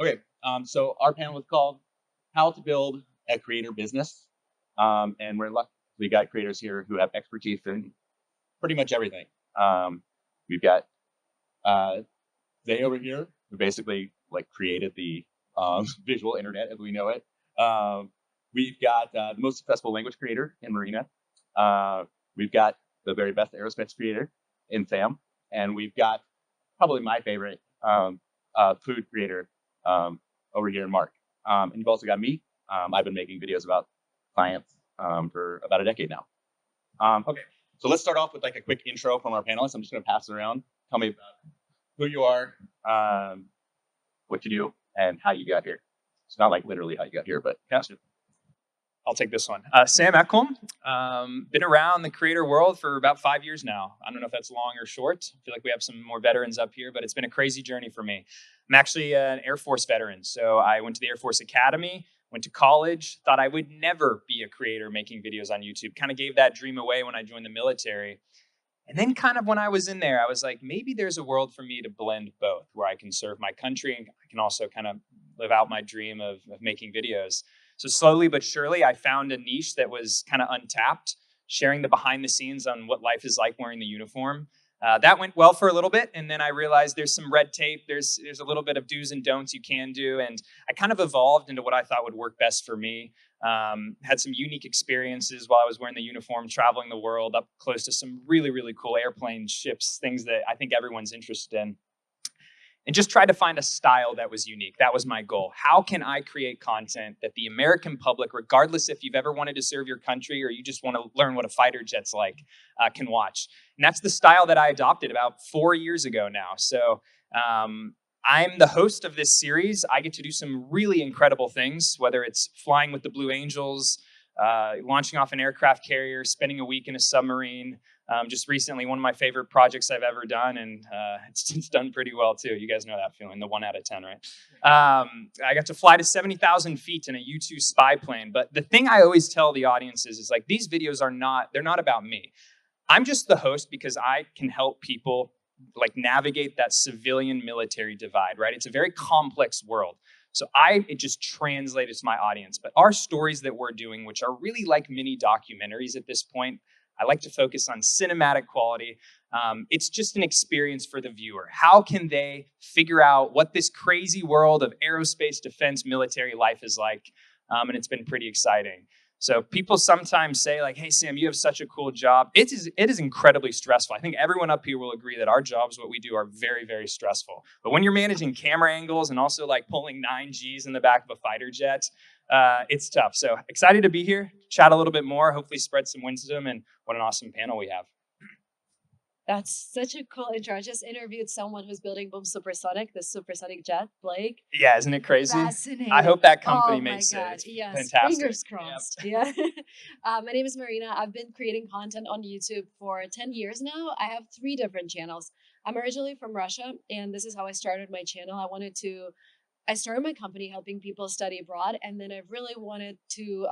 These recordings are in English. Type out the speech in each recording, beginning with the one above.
Okay, so our panel is called "How to Build a Creator Business," and we're lucky we got creators here who have expertise in pretty much everything. We've got uh, Zay over here, who basically like created the visual internet as we know it. We've got the most successful language creator in Marina. We've got the very best aerospace creator in Sam, and we've got probably my favorite food creator over here in Mark. And you've also got me. I've been making videos about science for about a decade now. Okay, so let's start off with like a quick intro from our panelists. I'm just going to pass it around. Tell me about who you are, what you do, and how you got here. It's not like literally how you got here, but kind of. I'll take this one. Sam Echolm, been around the creator world for about 5 years now. I don't know if that's long or short. I feel like we have some more veterans up here, but it's been a crazy journey for me. I'm actually an Air Force veteran. So I went to the Air Force Academy, went to college, thought I would never be a creator making videos on YouTube. Kind of gave that dream away when I joined the military. And then kind of when I was in there, I was like, maybe there's a world for me to blend both, where I can serve my country and I can also kind of live out my dream of making videos. So slowly but surely, I found a niche that was kind of untapped, sharing the behind the scenes on what life is like wearing the uniform. That went well for a little bit, and then I realized there's some red tape. There's a little bit of do's and don'ts you can do, and I kind of evolved into what I thought would work best for me. Had some unique experiences while I was wearing the uniform, traveling the world up close to some really, really cool airplanes, ships, things that I think everyone's interested in. And just tried to find a style that was unique. That was my goal. How can I create content that the American public, regardless if you've ever wanted to serve your country or you just want to learn what a fighter jet's like, can watch? And that's the style that I adopted about 4 years ago now. So I'm the host of this series. I get to do some really incredible things, whether it's flying with the Blue Angels, launching off an aircraft carrier, spending a week in a submarine. Just recently, one of my favorite projects I've ever done, and it's done pretty well too. You guys know that feeling, the 1 out of 10, right? I got to fly to 70,000 feet in a U-2 spy plane. But the thing I always tell the audiences is like, these videos they're not about me. I'm just the host because I can help people like navigate that civilian military divide, right? It's a very complex world. So it just translated to my audience. But our stories that we're doing, which are really like mini documentaries at this point, I like to focus on cinematic quality. It's just an experience for the viewer. How can they figure out what this crazy world of aerospace, defense, military life is like? And it's been pretty exciting. So people sometimes say like, hey, Sam, you have such a cool job. It is incredibly stressful. I think everyone up here will agree that our jobs, what we do, are very, very stressful. But when you're managing camera angles and also like pulling 9Gs in the back of a fighter jet, it's tough. So excited to be here, chat a little bit more, hopefully spread some wisdom, and what an awesome panel we have. That's such a cool intro. I just interviewed someone who's building Boom Supersonic, the supersonic jet, Blake. Yeah, isn't it crazy? Fascinating. I hope that company makes God. it. Yes. Fantastic. Fingers crossed. Yep. Yeah. My name is Marina. I've been creating content on YouTube for 10 years now. I have 3 different channels. I'm originally from Russia, and this is how I started my channel. I started my company helping people study abroad, and then I really wanted to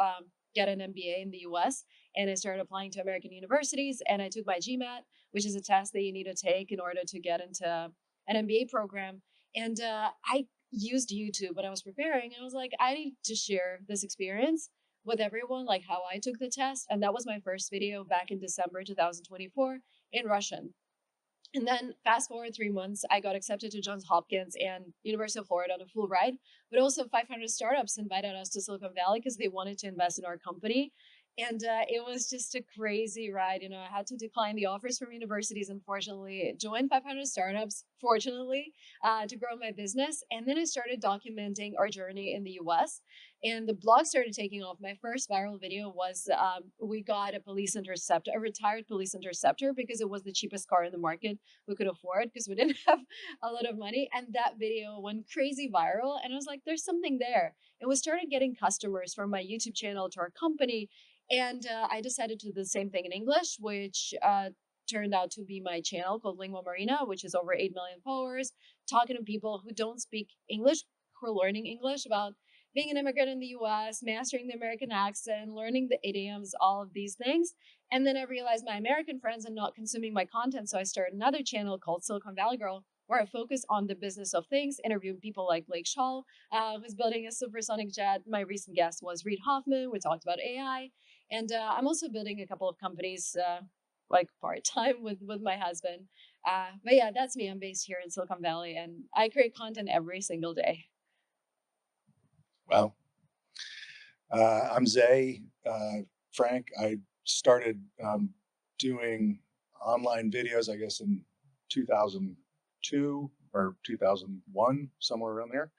get an MBA in the US, and I started applying to American universities, and I took my GMAT, which is a test that you need to take in order to get into an MBA program. And I used YouTube when I was preparing, and I was like, I need to share this experience with everyone, like how I took the test. And that was my first video back in December 2024 in Russian. And then fast forward 3 months, I got accepted to Johns Hopkins and University of Florida on a full ride, but also 500 startups invited us to Silicon Valley because they wanted to invest in our company. And it was just a crazy ride. I had to decline the offers from universities, unfortunately, join 500 startups, fortunately, to grow my business. And then I started documenting our journey in the US. And the blog started taking off. My first viral video was we got a police interceptor, a retired police interceptor, because it was the cheapest car in the market we could afford because we didn't have a lot of money. And that video went crazy viral. And I was like, there's something there. And we started getting customers from my YouTube channel to our company. And I decided to do the same thing in English, which turned out to be my channel called Lingua Marina, which is over 8 million followers, talking to people who don't speak English, who are learning English, about being an immigrant in the US, mastering the American accent, learning the idioms, all of these things. And then I realized my American friends are not consuming my content. So I started another channel called Silicon Valley Girl, where I focus on the business of things, interviewing people like Blake Shaw, who's building a supersonic jet. My recent guest was Reid Hoffman. We talked about AI. And I'm also building a couple of companies like part-time with my husband. But yeah, that's me. I'm based here in Silicon Valley, and I create content every single day. Wow. I'm Zay. Frank, I started doing online videos, I guess, in 2002 or 2001, somewhere around there.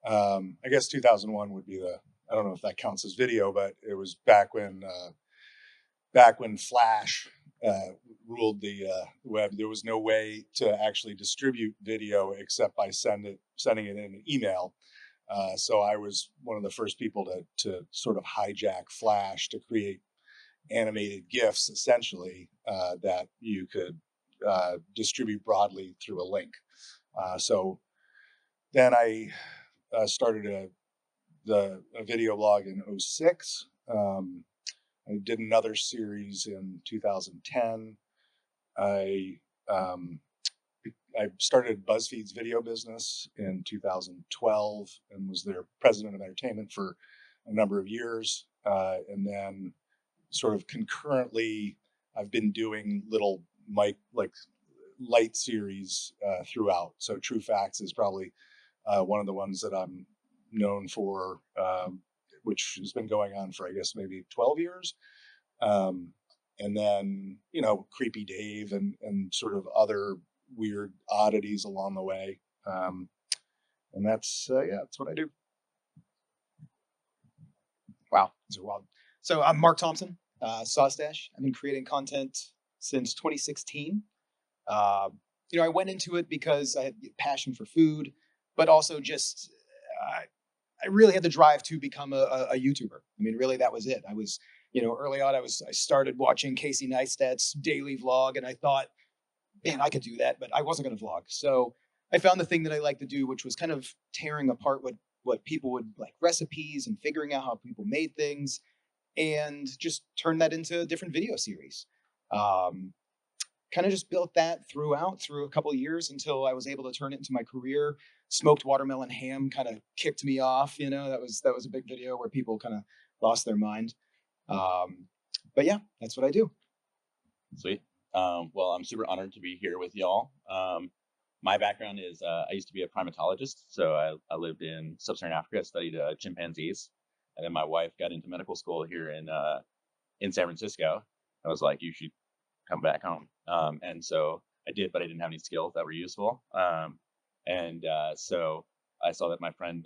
I guess 2001 would be I don't know if that counts as video, but it was back when Flash ruled the web. There was no way to actually distribute video except by sending it in an email. So I was one of the first people to sort of hijack Flash to create animated GIFs, essentially, that you could distribute broadly through a link. So then I started a video blog in 2006. I did another series in 2010. I started BuzzFeed's video business in 2012 and was their president of entertainment for a number of years. And then sort of concurrently, I've been doing little light series throughout. So True Facts is probably one of the ones that I'm known for, which has been going on for, I guess, maybe 12 years. And then, Creepy Dave and sort of other weird oddities along the way. And that's what I do. Wow, these are wild. So I'm Mark Thompson, Sawstash. I've been creating content since 2016. I went into it because I had a passion for food, but also just I really had the drive to become a YouTuber. I mean, really, that was it. I was, early on, I started watching Casey Neistat's daily vlog, and I thought, man, I could do that, but I wasn't going to vlog. So I found the thing that I like to do, which was kind of tearing apart what people would like, recipes, and figuring out how people made things, and just turn that into a different video series. Kind of just built that through a couple of years until I was able to turn it into my career. Smoked watermelon ham kind of kicked me off. That was a big video where people kind of lost their mind. But yeah, that's what I do. Sweet. Well, I'm super honored to be here with y'all. My background is I used to be a primatologist. So I lived in sub-Saharan Africa, studied chimpanzees. And then my wife got into medical school here in San Francisco. I was like, you should come back home. And so I did, but I didn't have any skills that were useful. So I saw that my friend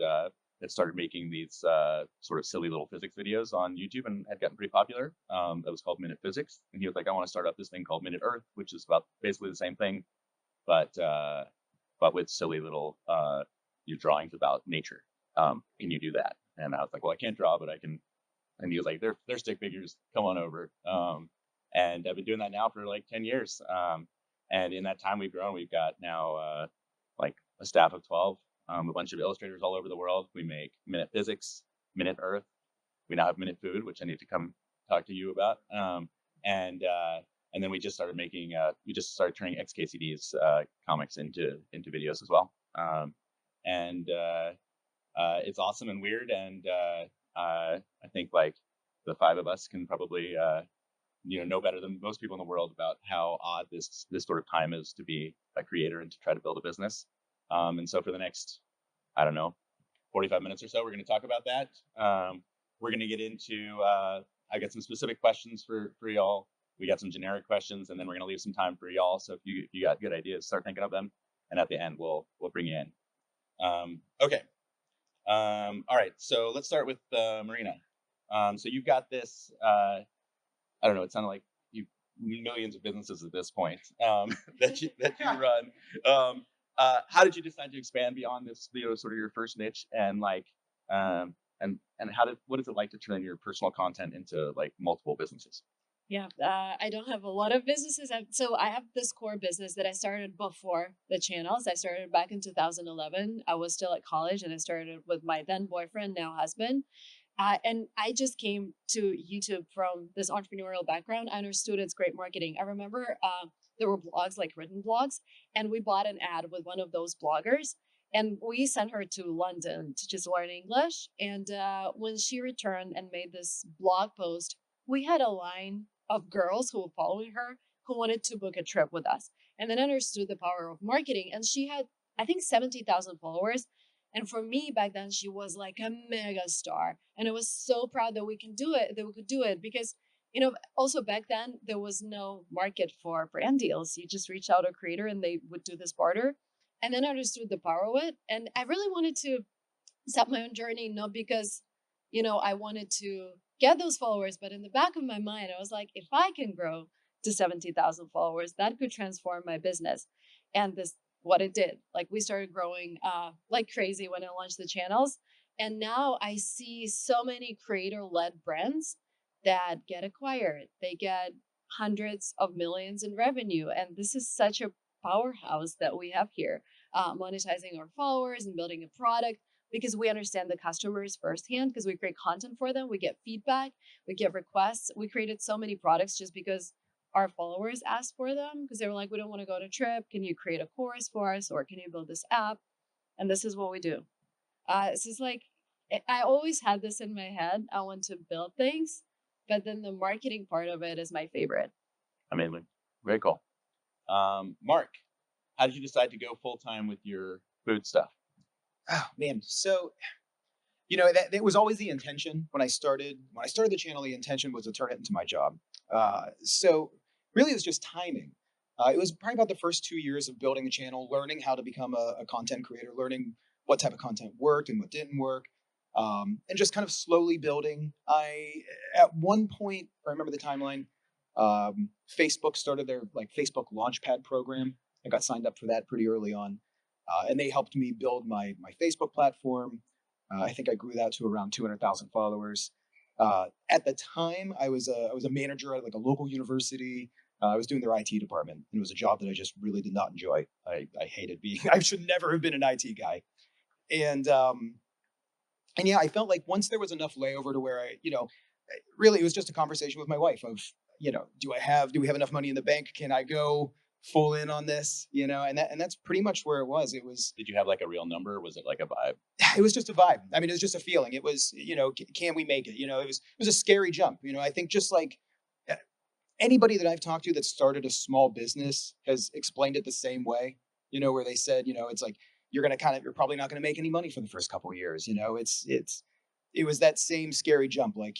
had started making these sort of silly little physics videos on YouTube and had gotten pretty popular. That was called Minute Physics. And he was like, I want to start up this thing called MinuteEarth, which is about basically the same thing, but with silly little your drawings about nature. Can you do that? And I was like, well, I can't draw, but I can. And he was like, they're stick figures. Come on over. And I've been doing that now for like 10 years. And in that time we've grown, we've got now like a staff of 12, a bunch of illustrators all over the world. We make Minute Physics, Minute Earth. We now have Minute Food, which I need to come talk to you about. And then we just started turning XKCD's comics into videos as well. It's awesome and weird. And I think like the five of us can probably know better than most people in the world about how odd this sort of time is to be a creator and to try to build a business. And so for the next, 45 minutes or so, we're going to talk about that. We're going to get into, I got some specific questions for y'all. We got some generic questions, and then we're going to leave some time for y'all. So if you got good ideas, start thinking of them. And at the end, we'll bring you in. Okay. All right. So let's start with Marina. So you've got this, I don't know, it sounded like you millions of businesses at this point that you run. How did you decide to expand beyond this, sort of your first niche, and like, and what is it like to turn your personal content into like multiple businesses? Yeah, I don't have a lot of businesses. So I have this core business that I started before the channels. I started back in 2011. I was still at college, and I started with my then boyfriend, now husband. And I just came to YouTube from this entrepreneurial background. I understood it's great marketing. I remember There were blogs, like written blogs, and we bought an ad with one of those bloggers. And we sent her to London to just learn English. And when she returned and made this blog post, we had a line of girls who were following her who wanted to book a trip with us and then understood the power of marketing. And she had, I think, 70,000 followers. And for me back then, she was like a mega star. And I was so proud that we could do it because, also back then, there was no market for brand deals. You just reach out to a creator and they would do this barter. And then I understood the power of it. And I really wanted to set my own journey, not because, I wanted to get those followers, but in the back of my mind, I was like, if I can grow to 70,000 followers, that could transform my business. And this, what it did. Like we started growing like crazy when I launched the channels. And now I see so many creator-led brands that get acquired. They get hundreds of millions in revenue. And this is such a powerhouse that we have here, monetizing our followers and building a product because we understand the customers firsthand because we create content for them. We get feedback, we get requests. We created so many products just because our followers asked for them because they were like, we don't want to go on a trip. Can you create a course for us? Or can you build this app? And this is what we do. This is like, I always had this in my head. I want to build things, but then the marketing part of it is my favorite. Amazing. Very cool. Mark, how did you decide to go full-time with your food stuff? Oh man. So, that was always the intention when I started the channel. The intention was to turn it into my job. So really it was just timing. It was probably about the first 2 years of building the channel, learning how to become a content creator, learning what type of content worked and what didn't work. And just kind of slowly building. At one point, I remember the timeline, Facebook started their Facebook Launchpad program. I got signed up for that pretty early on. And they helped me build my Facebook platform. I think I grew that to around 200,000 followers. At the time, I was a manager at a local university. I was doing their IT department, and it was a job that I just really did not enjoy. I hated being. I should never have been an IT guy, and yeah, I felt like once there was enough layover to where really it was just a conversation with my wife of, do we have enough money in the bank? Can I go full in on this? And that's pretty much where it was. It was. Did you have like a real number? Or was it like a vibe? It was just a vibe. I mean, it was just a feeling. It was, can we make it? It was a scary jump. I think just like anybody that I've talked to that started a small business has explained it the same way, where they said, it's like, you're probably not going to make any money for the first couple of years. It was that same scary jump. Like,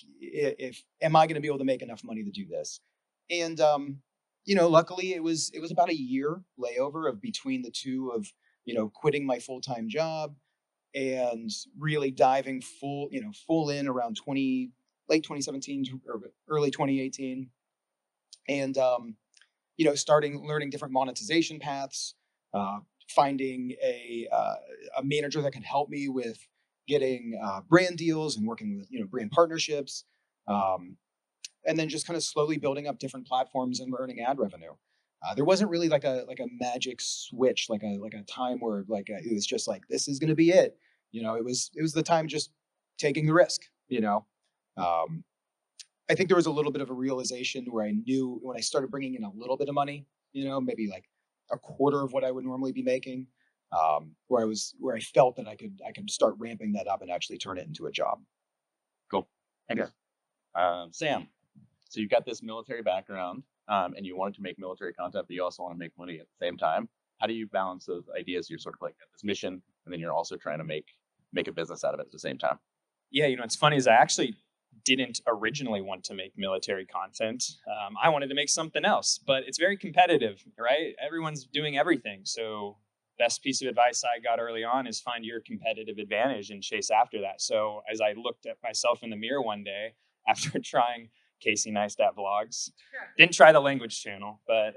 am I going to be able to make enough money to do this? And, luckily it was about a year layover of between the two of, quitting my full-time job and really diving full in around late 2017 or early 2018. And, starting learning different monetization paths, finding a manager that can help me with getting brand deals and working with, brand partnerships. And then just kind of slowly building up different platforms and earning ad revenue. There wasn't really like a magic switch, like a time where it was just like, this is going to be it. It was the time just taking the risk. I think there was a little bit of a realization where I knew when I started bringing in a little bit of money, maybe like a quarter of what I would normally be making, where I felt that I could start ramping that up and actually turn it into a job. Cool. Okay. Sam, so you've got this military background, and you wanted to make military content, but you also want to make money at the same time. How do you balance those ideas? You're sort of like at this mission, and then you're also trying to make a business out of it at the same time. Yeah, it's funny is I actually didn't originally want to make military content. I wanted to make something else, but it's very competitive, right? Everyone's doing everything. So best piece of advice I got early on is find your competitive advantage and chase after that. So as I looked at myself in the mirror one day after trying Casey Neistat vlogs, didn't try the language channel, but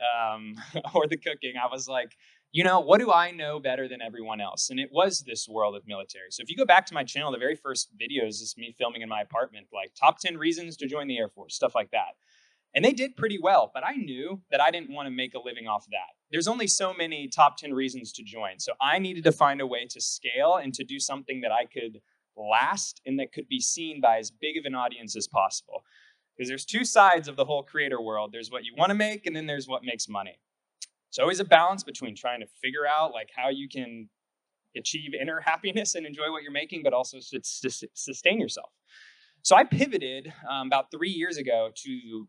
or the cooking, I was like, what do I know better than everyone else? And it was this world of military. So if you go back to my channel, the very first videos is me filming in my apartment, like top 10 reasons to join the Air Force, stuff like that. And they did pretty well, but I knew that I didn't want to make a living off that. There's only so many top 10 reasons to join. So I needed to find a way to scale and to do something that I could last and that could be seen by as big of an audience as possible. Because there's two sides of the whole creator world. There's what you want to make, and then there's what makes money. it's always a balance between trying to figure out like how you can achieve inner happiness and enjoy what you're making, but also sustain yourself. So I pivoted about 3 years ago to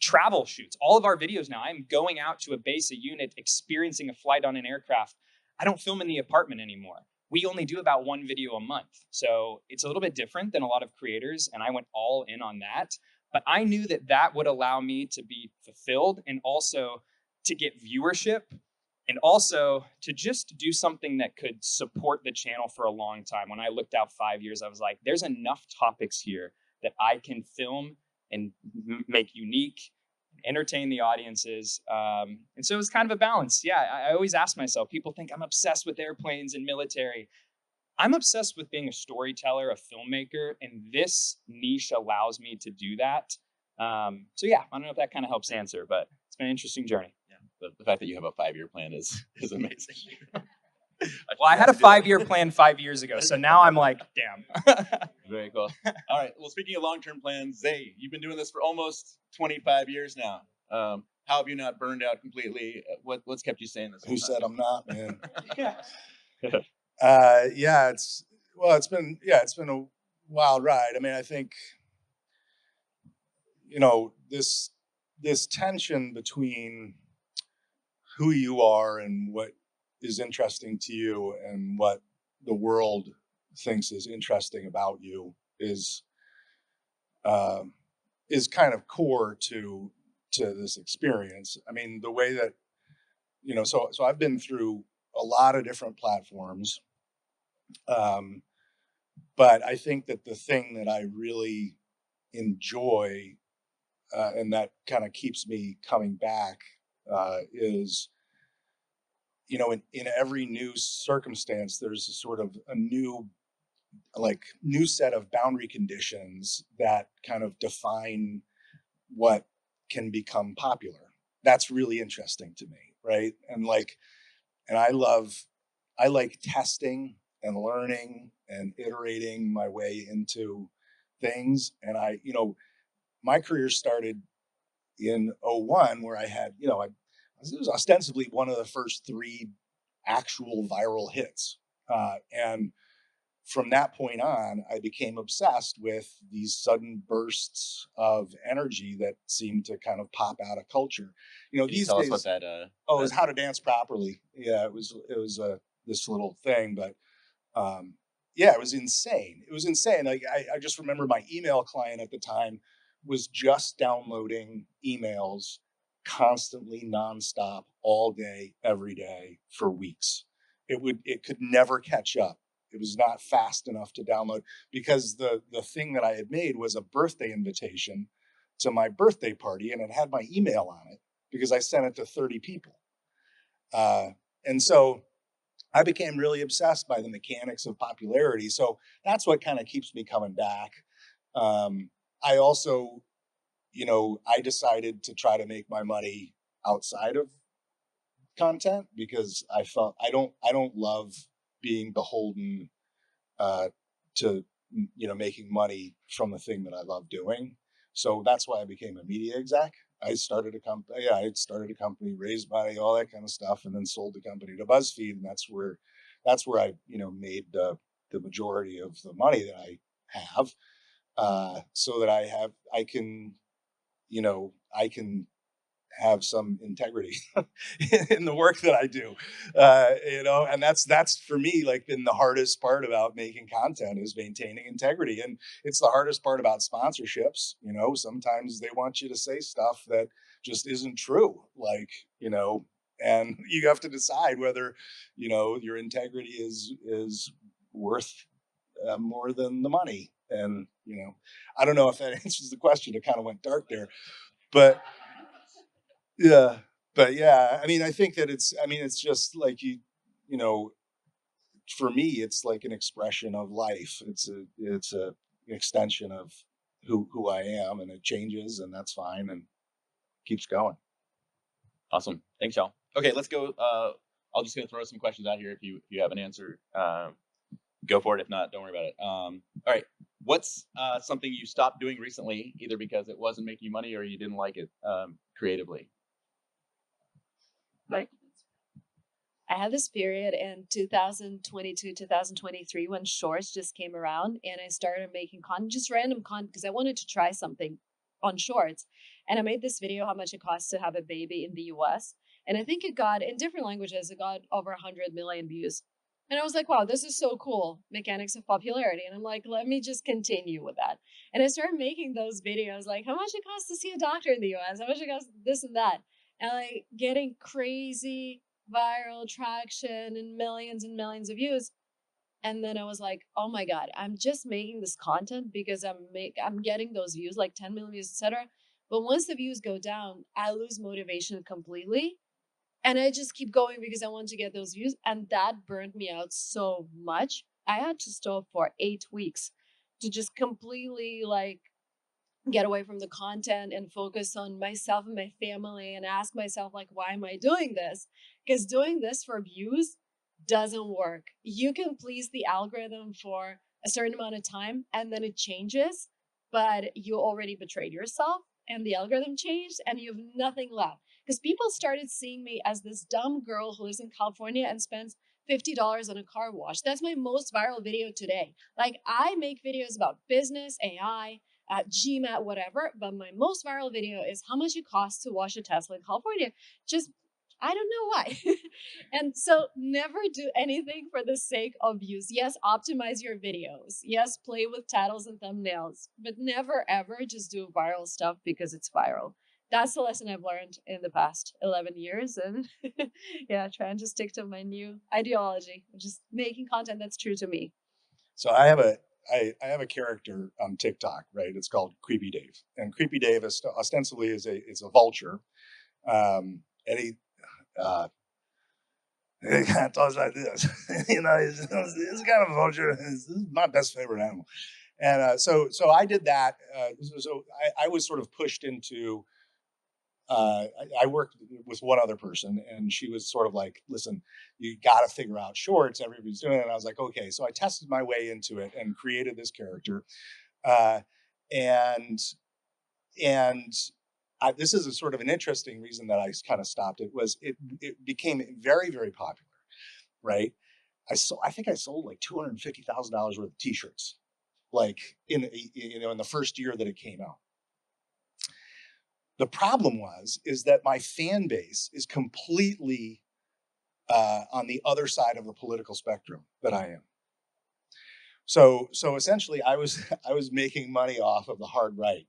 travel shoots. All of our videos now, I'm going out to a base, a unit, experiencing a flight on an aircraft. I don't film in the apartment anymore. We only do about 1 video a month. So it's a little bit different than a lot of creators, and I went all in on that. But I knew that that would allow me to be fulfilled and also to get viewership and also to just do something that could support the channel for a long time. When I looked out 5 years, I was like, there's enough topics here that I can film and make unique, entertain the audiences. And so it was kind of a balance. Yeah, I always ask myself, people think I'm obsessed with airplanes and military. I'm obsessed with being a storyteller, a filmmaker, and this niche allows me to do that. So yeah, I don't know if that kind of helps answer, but it's been an interesting journey. Yeah, the fact that you have a 5-year plan is amazing. Well, I had a 5-year plan 5 years ago, so now I'm like, damn. Very cool. All right. Well, speaking of long-term plans, Zay, you've been doing this for almost 25 years now. How have you not burned out completely? What's kept you sane this whole Who time? said I'm not, man? Yeah. Yeah, it's been a wild ride. I mean, I think, this tension between who you are and what is interesting to you and what the world thinks is interesting about you is kind of core to this experience. I mean, the way that, so I've been through a lot of different platforms. But I think that the thing that I really enjoy and that kind of keeps me coming back is, in every new circumstance, there's a sort of a new set of boundary conditions that kind of define what can become popular. That's really interesting to me, right? And I like testing and learning and iterating my way into things. And my career started in 01, where I had, it was ostensibly one of the first 3 actual viral hits. And from that point on, I became obsessed with these sudden bursts of energy that seemed to kind of pop out of culture. Can you These tell days, us what that? it was How to Dance Properly. Yeah, it was this little thing, but yeah, it was insane. It was insane. Like I just remember my email client at the time was just downloading emails constantly, nonstop, all day, every day for weeks. It could never catch up. It was not fast enough to download because the thing that I had made was a birthday invitation to my birthday party, and it had my email on it because I sent it to 30 people. And so I became really obsessed by the mechanics of popularity. So that's what kind of keeps me coming back. I also, I decided to try to make my money outside of content because I felt I don't love being beholden to making money from the thing that I love doing. So that's why I became a media exec. I started a company. Yeah, I started a company, raised money, all that kind of stuff, and then sold the company to BuzzFeed, and that's where I made the majority of the money that I have, so that I can have some integrity in the work that I do, and that's for me been the hardest part about making content is maintaining integrity. And it's the hardest part about sponsorships. Sometimes they want you to say stuff that just isn't true, and you have to decide whether, your integrity is worth more than the money. And, I don't know if that answers the question. It kind of went dark there, but yeah, I mean, I think that it's just like for me, it's like an expression of life. It's a extension of who I am, and it changes, and that's fine, and keeps going. Awesome. Thanks, y'all. Okay, let's go. I'll just gonna throw some questions out here. If you have an answer, go for it. If not, don't worry about it. All right. What's something you stopped doing recently, either because it wasn't making you money or you didn't like it creatively? I had this period in 2022, 2023 when shorts just came around and I started making content, just random content because I wanted to try something on shorts. And I made this video how much it costs to have a baby in the US. And I think it got, in different languages, it got over 100 million views. And I was like, wow, this is so cool. Mechanics of popularity. And I'm like, let me just continue with that. And I started making those videos like how much it costs to see a doctor in the US, how much it costs this and that. And like getting crazy viral traction and millions of views. And then I was like, oh my God, I'm just making this content because I'm getting those views, like 10 million views, etc. But once the views go down, I lose motivation completely. And I just keep going because I want to get those views. And that burned me out so much. I had to stop for 8 weeks to just completely like get away from the content and focus on myself and my family and ask myself, like, why am I doing this? Because doing this for views doesn't work. You can please the algorithm for a certain amount of time and then it changes, but you already betrayed yourself and the algorithm changed and you have nothing left. Because people started seeing me as this dumb girl who lives in California and spends $50 on a car wash. That's my most viral video today. Like, I make videos about business, AI, GMAT, whatever, but my most viral video is how much it costs to wash a Tesla in California. Just, I don't know why. And so never do anything for the sake of views. Yes, optimize your videos. Yes, play with titles and thumbnails, but never ever just do viral stuff because it's viral. That's the lesson I've learned in the past 11 years. And yeah, trying to stick to my new ideology, which is making content that's true to me. So I have a character on TikTok, right? It's called Creepy Dave, and Creepy Dave is ostensibly is a vulture, and he kind of talks like this, he's kind of a vulture. This is my best favorite animal, and so I did that. So I was sort of pushed into. I worked with one other person, and she was sort of like, "Listen, you got to figure out shorts. Everybody's doing it." And I was like, "Okay." So I tested my way into it and created this character, uh, and this is a sort of an interesting reason that I kind of stopped. It became very, very popular, right? I think I sold like $250,000 worth of T-shirts, like in the first year that it came out. The problem is that my fan base is completely on the other side of the political spectrum that I am. So essentially, I was making money off of the hard right,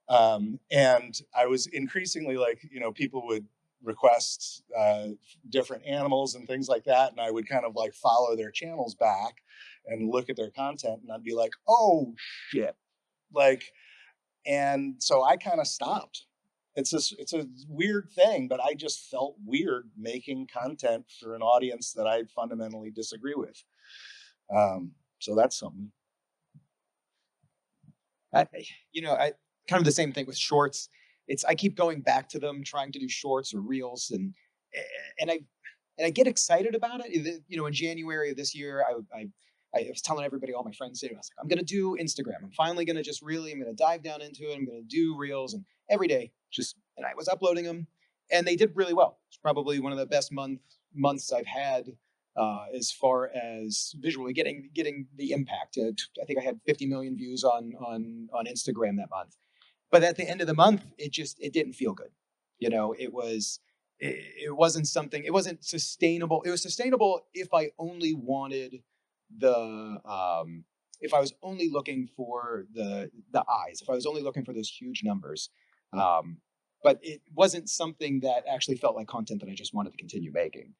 and I was increasingly like, people would request different animals and things like that, and I would kind of like follow their channels back and look at their content, and I'd be like, oh shit, like, and so I kind of stopped. It's a weird thing, but I just felt weird making content for an audience that I fundamentally disagree with. So that's something. I kind of the same thing with shorts. I keep going back to them, trying to do shorts or reels, and I get excited about it. In January of this year, I was telling everybody, all my friends, I was like, I'm going to do Instagram. I'm finally going to I'm going to dive down into it. I'm going to do reels, and every day, and I was uploading them, and they did really well. It's probably one of the best months I've had as far as visually getting the impact. I think I had 50 million views on Instagram that month. But at the end of the month, it didn't feel good. It wasn't something. It wasn't sustainable. It was sustainable if I only wanted if I was only looking for the eyes, if I was only looking for those huge numbers. But it wasn't something that actually felt like content that I just wanted to continue making.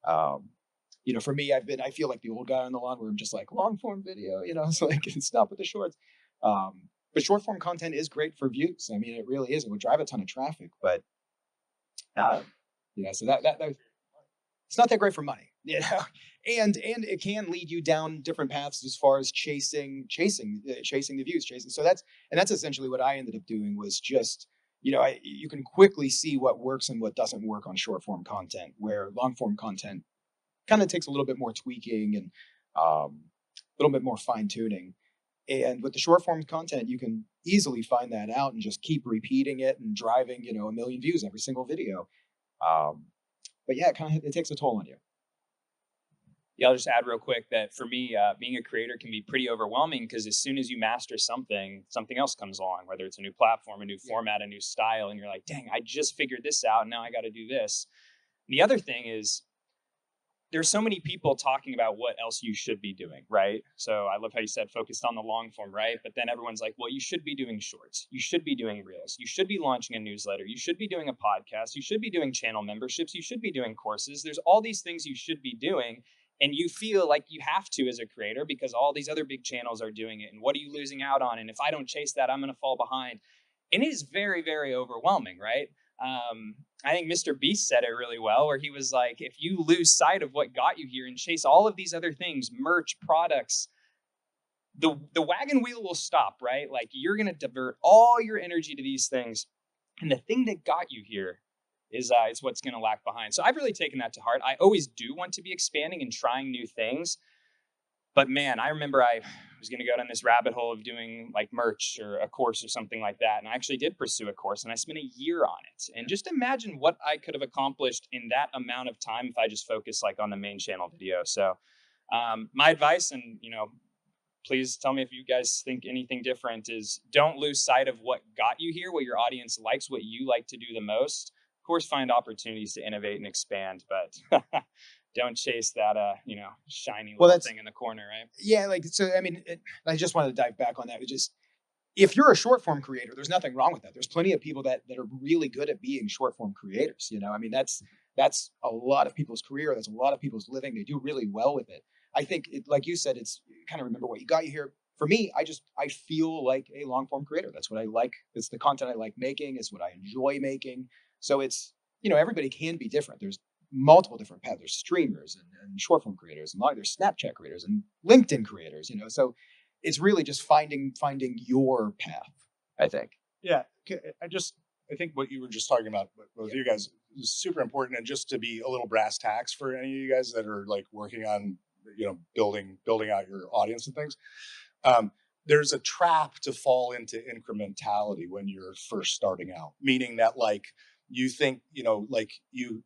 For me, I feel like the old guy on the lawn where I'm just like long form video, it's like, stop with the shorts. But short form content is great for views. I mean, it really is. It would drive a ton of traffic, but so that it's not that great for money, and it can lead you down different paths as far as chasing the views, So that's essentially what I ended up doing, was just, you can quickly see what works and what doesn't work on short form content, where long form content kind of takes a little bit more tweaking and a little bit more fine tuning. And with the short form content, you can easily find that out and just keep repeating it and driving, 1 million views every single video. But yeah, it takes a toll on you. Yeah, I'll just add real quick that for me, being a creator can be pretty overwhelming because as soon as you master something, something else comes along, whether it's a new platform, a new format, a new style, and you're like, dang, I just figured this out, and now I got to do this. The other thing is there's so many people talking about what else you should be doing, right? So I love how you said focused on the long form, right? But then everyone's like, well, you should be doing shorts. You should be doing reels. You should be launching a newsletter. You should be doing a podcast. You should be doing channel memberships. You should be doing courses. There's all these things you should be doing. And you feel like you have to as a creator because all these other big channels are doing it. And what are you losing out on? And if I don't chase that, I'm going to fall behind. And it is very, very overwhelming, right? I think Mr. Beast said it really well, where he was like, if you lose sight of what got you here and chase all of these other things, merch, products, the wagon wheel will stop, right? Like you're going to divert all your energy to these things. And the thing that got you here is what's going to lag behind. So I've really taken that to heart. I always do want to be expanding and trying new things. But man, I remember I was going to go down this rabbit hole of doing like merch or a course or something like that. And I actually did pursue a course and I spent a year on it. And just imagine what I could have accomplished in that amount of time if I just focused like on the main channel video. So my advice, and please tell me if you guys think anything different, is don't lose sight of what got you here, what your audience likes, what you like to do the most. Of course, find opportunities to innovate and expand, but don't chase that, shiny little thing in the corner, right? Yeah, I just wanted to dive back on that. If you're a short form creator, there's nothing wrong with that. There's plenty of people that are really good at being short form creators. That's a lot of people's career. That's a lot of people's living. They do really well with it. I think, like you said, it's kind of remember what you got you here. For me, I feel like a long form creator. That's what I like. It's the content I like making. It's what I enjoy making. So it's, everybody can be different. There's multiple different paths. There's streamers and short form creators, and there's Snapchat creators and LinkedIn creators. So it's really just finding your path, I think. Yeah, I think what you were just talking about, both of you guys, is super important. And just to be a little brass tacks for any of you guys that are like working on, building out your audience and things. There's a trap to fall into incrementality when you're first starting out, meaning that like you think, like you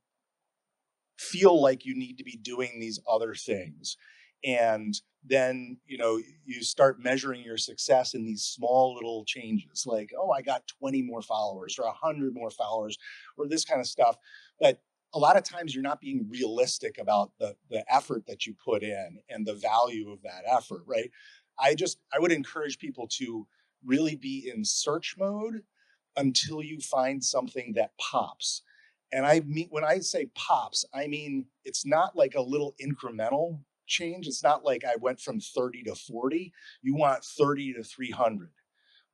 feel like you need to be doing these other things. And then, you start measuring your success in these small little changes, like, oh, I got 20 more followers or 100 more followers or this kind of stuff. But a lot of times you're not being realistic about the effort that you put in and the value of that effort, right? I would encourage people to really be in search mode until you find something that pops. And when I say pops, I mean, it's not like a little incremental change. It's not like I went from 30 to 40. You want 30 to 300,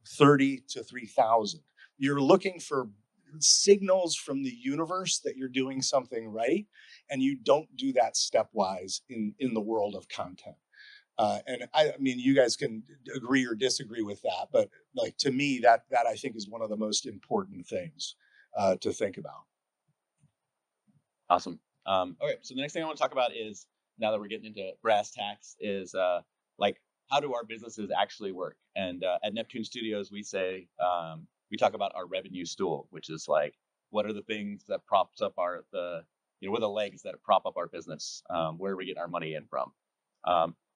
30 to 3,000. You're looking for signals from the universe that you're doing something right. And you don't do that stepwise in the world of content. And I mean, you guys can agree or disagree with that. But like, to me, that I think is one of the most important things to think about. Awesome. Okay, so the next thing I want to talk about is, now that we're getting into brass tacks, is like, how do our businesses actually work? And at Neptune Studios, we say, we talk about our revenue stool, which is like, what are the things that props up what are the legs that prop up our business? Where are we getting our money in from?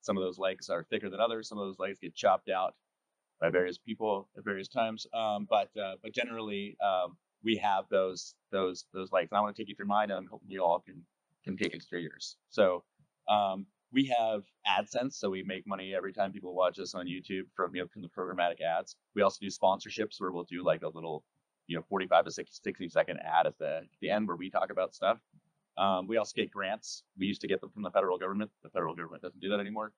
Some of those legs are thicker than others. Some of those legs get chopped out by various people at various times. But generally, we have those legs. And I want to take you through mine, and I'm hoping you all can take it through yours. So we have AdSense, so we make money every time people watch us on YouTube from the programmatic ads. We also do sponsorships, where we'll do like a little 45 to 60 second ad at the end where we talk about stuff. We also get grants. We used to get them from the federal government. The federal government doesn't do that anymore.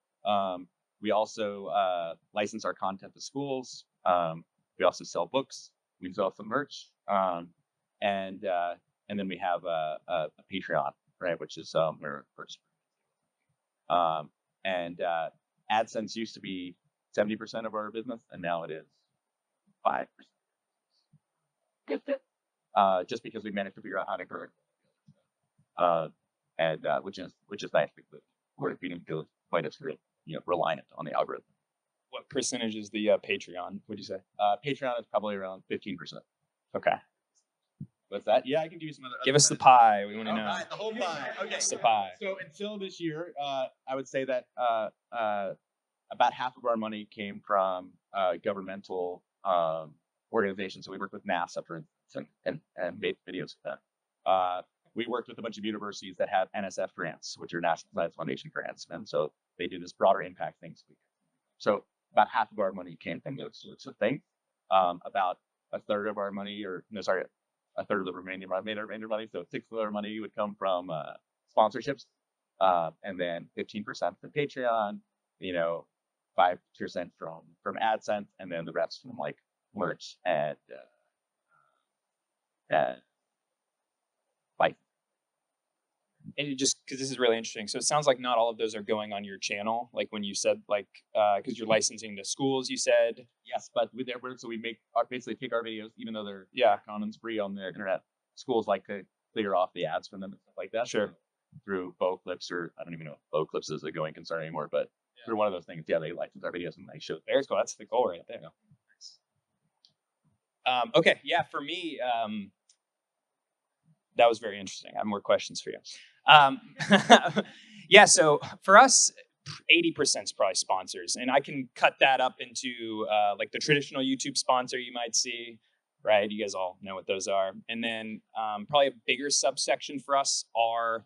We also license our content to schools. We also sell books. We sell some merch. And then we have a Patreon, right, which is where first. And AdSense used to be 70% of our business, and now it is 5%. Just because we managed to figure out how to grow it, which is nice, because we're feeding feel quite as reliant on the algorithm. What percentage is the Patreon? Would you say? Patreon is probably around 15%. Okay. What's that? Yeah, I can give you some other. Give us the pie. We want to All know. right, the whole pie. Okay. It's the pie. So until this year, I would say that about half of our money came from governmental organizations. So we worked with NASA, for instance, and made videos with them. We worked with a bunch of universities that have NSF grants, which are National Science Foundation grants, and so they do this broader impact things. So about half of our money came from those sorts of things. About a third of our money, a third of the remaining money. So 6 of our money would come from sponsorships, and then 15% from Patreon, 5% from AdSense, and then the rest from like merch and like. And you just, because this is really interesting. So it sounds like not all of those are going on your channel. Like when you said, like, because you're licensing to schools, you said. Yes, but with their so we basically take our videos, even though they're content's free on the internet. Schools like to clear off the ads from them and stuff like that. Sure. Through Bow Clips, or I don't even know if Bow Clips is a going concern anymore, but through one of those things, they license our videos and they show. Very cool. That's the goal right there. Okay, yeah, for me, that was very interesting. I have more questions for you. Yeah, so for us, 80% is probably sponsors, and I can cut that up into like the traditional YouTube sponsor you might see, right? You guys all know what those are. And then probably a bigger subsection for us are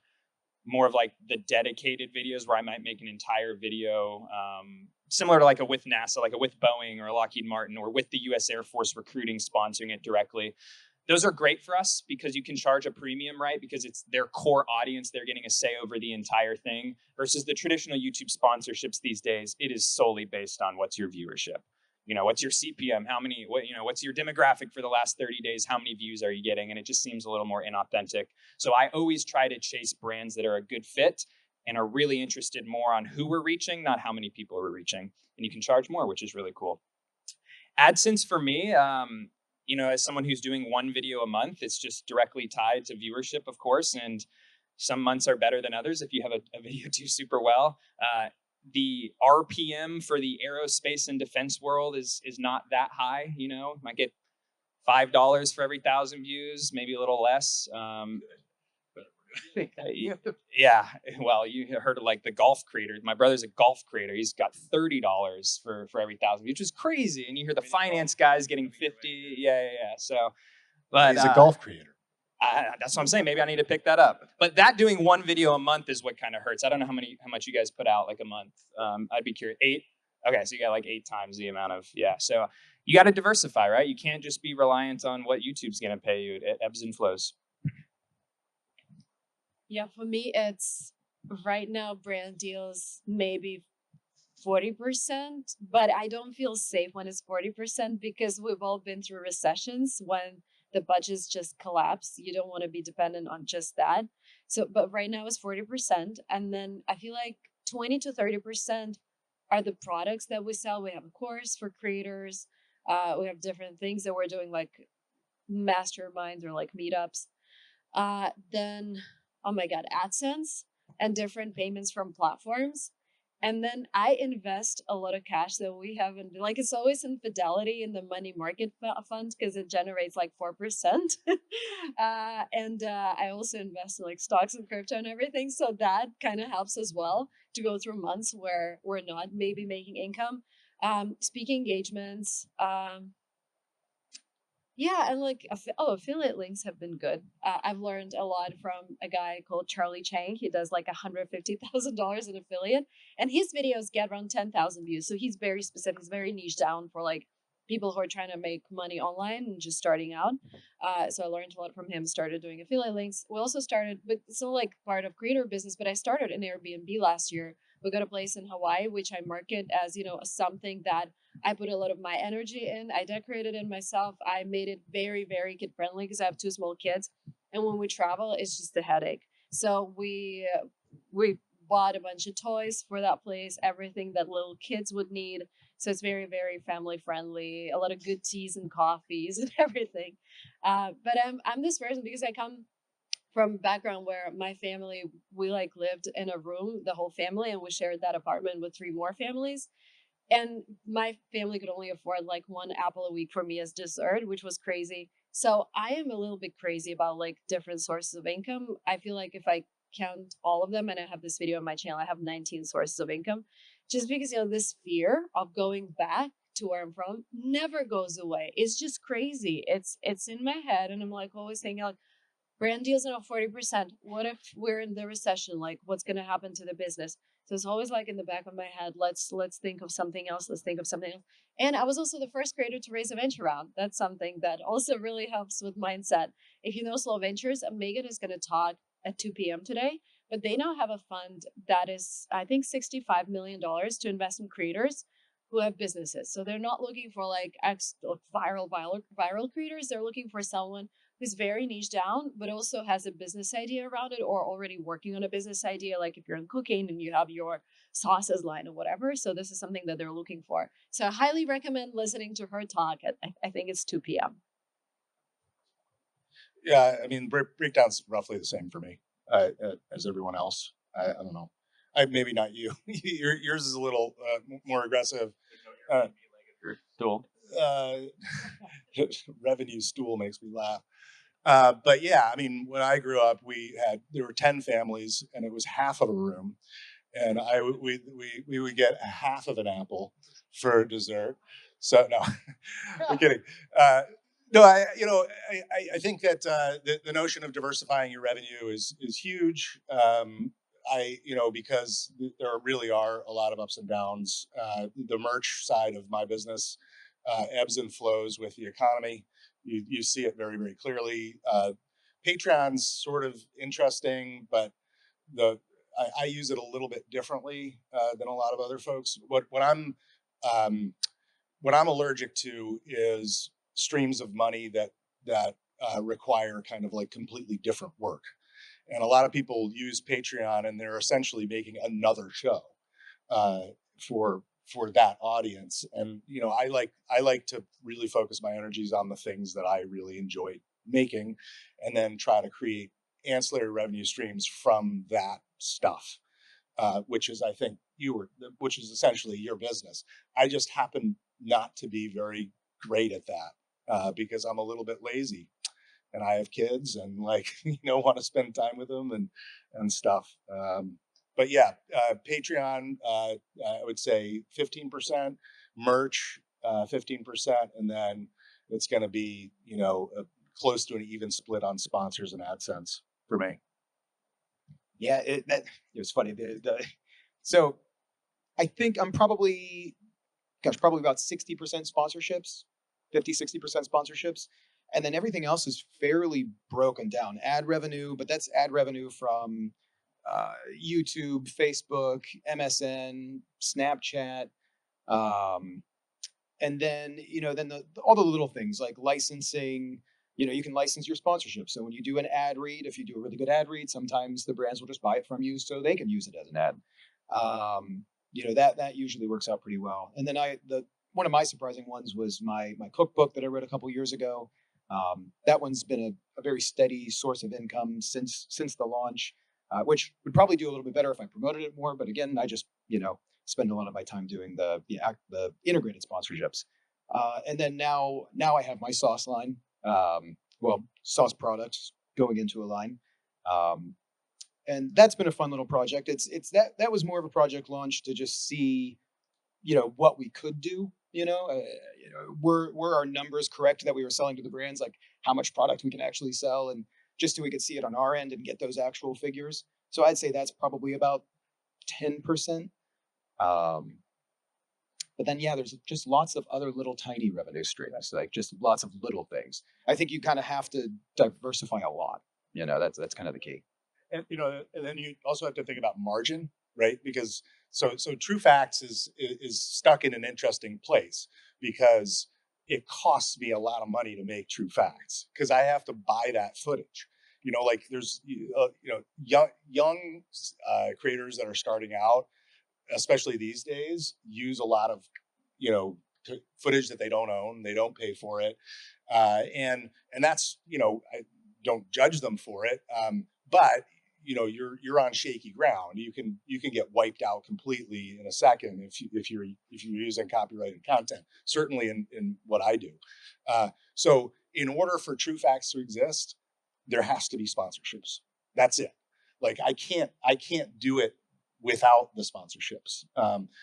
more of like the dedicated videos where I might make an entire video similar to like a with NASA, like a with Boeing or a Lockheed Martin, or with the US Air Force recruiting, sponsoring it directly. Those are great for us because you can charge a premium, right? Because it's their core audience. They're getting a say over the entire thing versus the traditional YouTube sponsorships these days. It is solely based on what's your viewership. What's your CPM? What's your demographic for the last 30 days? How many views are you getting? And it just seems a little more inauthentic. So I always try to chase brands that are a good fit and are really interested more on who we're reaching, not how many people we're reaching. And you can charge more, which is really cool. AdSense for me, as someone who's doing one video a month, it's just directly tied to viewership, of course. And some months are better than others if you have a video do super well. The RPM for the aerospace and defense world is not that high. Might get $5 for every 1,000 views, maybe a little less. Yeah, well, you heard of like the golf creator. My brother's a golf creator. He's got $30 for every 1,000 views, which is crazy. And you hear the finance guys getting 50. Yeah. So, but he's a golf creator. That's what I'm saying. Maybe I need to pick that up. But that doing one video a month is what kind of hurts. I don't know how much you guys put out like a month. I'd be curious. 8. Okay, so you got like 8 times the amount of So you got to diversify, right? You can't just be reliant on what YouTube's going to pay you. It ebbs and flows. Yeah, for me, it's right now brand deals maybe 40%, but I don't feel safe when it's 40% because we've all been through recessions when the budgets just collapse. You don't want to be dependent on just that. So, but right now it's 40%. And then I feel like 20 to 30% are the products that we sell. We have a course for creators. We have different things that we're doing, like masterminds or like meetups. Then, oh my God, AdSense and different payments from platforms. And then I invest a lot of cash that we have in, like, it's always in Fidelity in the money market fund because it generates like 4%. And I also invest in like stocks and crypto and everything. So that kind of helps as well to go through months where we're not maybe making income. Speaking engagements. Yeah, and like affiliate links have been good. I've learned a lot from a guy called Charlie Chang. He does like $150,000 in affiliate, and his videos get around 10,000 views. So he's very specific. He's very niche down for like people who are trying to make money online and just starting out. So I learned a lot from him. Started doing affiliate links. We also started, but it's still like part of creator business. But I started an Airbnb last year. We got a place in Hawaii, which I market as something that I put a lot of my energy in. I decorated it myself. I made it very, very kid friendly because I have 2 small kids. And when we travel, it's just a headache. So we bought a bunch of toys for that place, everything that little kids would need. So it's very, very family friendly, a lot of good teas and coffees and everything. But I'm this person because I come from a background where my family, we like lived in a room, the whole family, and we shared that apartment with 3 more families. And my family could only afford like 1 apple a week for me as dessert, which was crazy. So I am a little bit crazy about like different sources of income. I feel like if I count all of them, and I have this video on my channel, I have 19 sources of income, just because, this fear of going back to where I'm from never goes away. It's just crazy. It's in my head, and I'm like always thinking like, brand deals are now 40%. What if we're in the recession? Like, what's going to happen to the business? So it's always like in the back of my head, let's think of something else. Let's think of something else. And I was also the first creator to raise a venture round. That's something that also really helps with mindset. If you know Slow Ventures, Megan is going to talk at 2 p.m. today, but they now have a fund that is, I think, $65 million to invest in creators who have businesses. So they're not looking for like viral creators. They're looking for someone who's very niche down, but also has a business idea around it or already working on a business idea. Like if you're in cooking and you have your sauces line or whatever. So this is something that they're looking for. So I highly recommend listening to her talk at, I think it's 2 p.m. Yeah, I mean, breakdown's roughly the same for me as everyone else. I don't know. Maybe not you. Yours is a little more aggressive. Stool. Revenue stool makes me laugh. But yeah, I mean, when I grew up, there were 10 families, and it was half of a room, and we would get a half of an apple for dessert. So no, I'm kidding. No, I think that the notion of diversifying your revenue is huge. Because there really are a lot of ups and downs. The merch side of my business ebbs and flows with the economy. You see it very, very clearly. Patreon's sort of interesting, but I use it a little bit differently than a lot of other folks. What I'm allergic to is streams of money that require kind of like completely different work. And a lot of people use Patreon, and they're essentially making another show for that audience. And I like to really focus my energies on the things that I really enjoy making, and then try to create ancillary revenue streams from that stuff, which is, I think, which is essentially your business. I just happen not to be very great at that because I'm a little bit lazy. And I have kids, and want to spend time with them and stuff. But yeah, Patreon, I would say 15%, merch 15%, and then it's going to be close to an even split on sponsors and AdSense for me. Yeah, it was funny. So I think I'm probably about 60% sponsorships, 50-60% sponsorships. And then everything else is fairly broken down. Ad revenue, but that's ad revenue from YouTube, Facebook, MSN, Snapchat, and then all the little things like licensing. You can license your sponsorship. So when you do an ad read, if you do a really good ad read, sometimes the brands will just buy it from you so they can use it as an ad. That usually works out pretty well. And then one of my surprising ones was my cookbook that I wrote a couple years ago. That one's been a very steady source of income since the launch, which would probably do a little bit better if I promoted it more. But again, I just spend a lot of my time doing the integrated sponsorships. And then now I have my sauce line, sauce products going into a line, and that's been a fun little project. It's that was more of a project launch to just see what we could do. Were our numbers correct that we were selling to the brands, like how much product we can actually sell, and just so we could see it on our end and get those actual figures. So I'd say that's probably about 10%. But then, there's just lots of other little tiny revenue streams, like just lots of little things. I think you kind of have to diversify a lot. That's kind of the key. And and then you also have to think about margin, right? Because so True Facts is stuck in an interesting place because it costs me a lot of money to make True Facts because I have to buy that footage. There's young creators that are starting out, especially these days, use a lot of footage that they don't own. They don't pay for it, and that's I don't judge them for it, but you're on shaky ground. You can get wiped out completely in a second if you're using copyrighted content. Certainly in what I do. So in order for True Facts to exist, there has to be sponsorships. That's it. Like I can't do it without the sponsorships.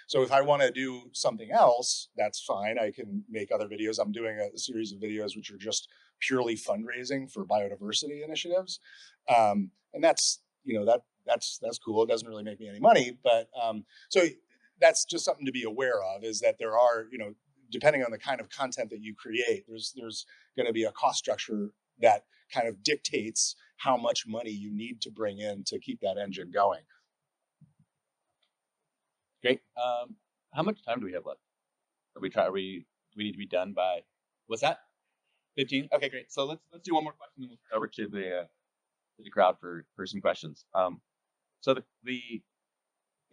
So if I want to do something else, that's fine. I can make other videos. I'm doing a series of videos which are just purely fundraising for biodiversity initiatives, and that's that's cool. It doesn't really make me any money, but so that's just something to be aware of. Is that there are depending on the kind of content that you create, there's going to be a cost structure that kind of dictates how much money you need to bring in to keep that engine going. Great. How much time do we have left? We need to be done by, what's that? 15? Okay, great. So let's do one more question and we'll turn over to the crowd for some questions. So the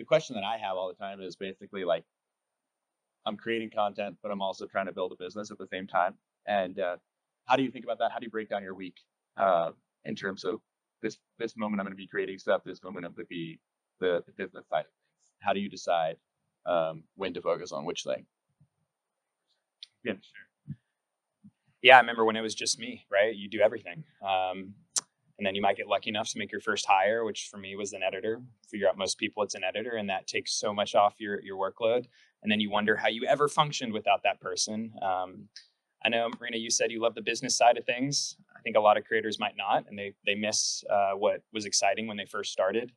question that I have all the time is basically like, I'm creating content, but I'm also trying to build a business at the same time. And how do you think about that? How do you break down your week in terms of this moment I'm going to be creating stuff, this moment I'm going to be the business side of things? How do you decide when to focus on which thing? Yeah, sure. Yeah, I remember when it was just me, right? You do everything. And then you might get lucky enough to make your first hire, which for me was an editor. Figure out most people it's an editor, and that takes so much off your workload. And then you wonder how you ever functioned without that person. I know, Marina, you said you love the business side of things. I think a lot of creators might not, and they miss what was exciting when they first started.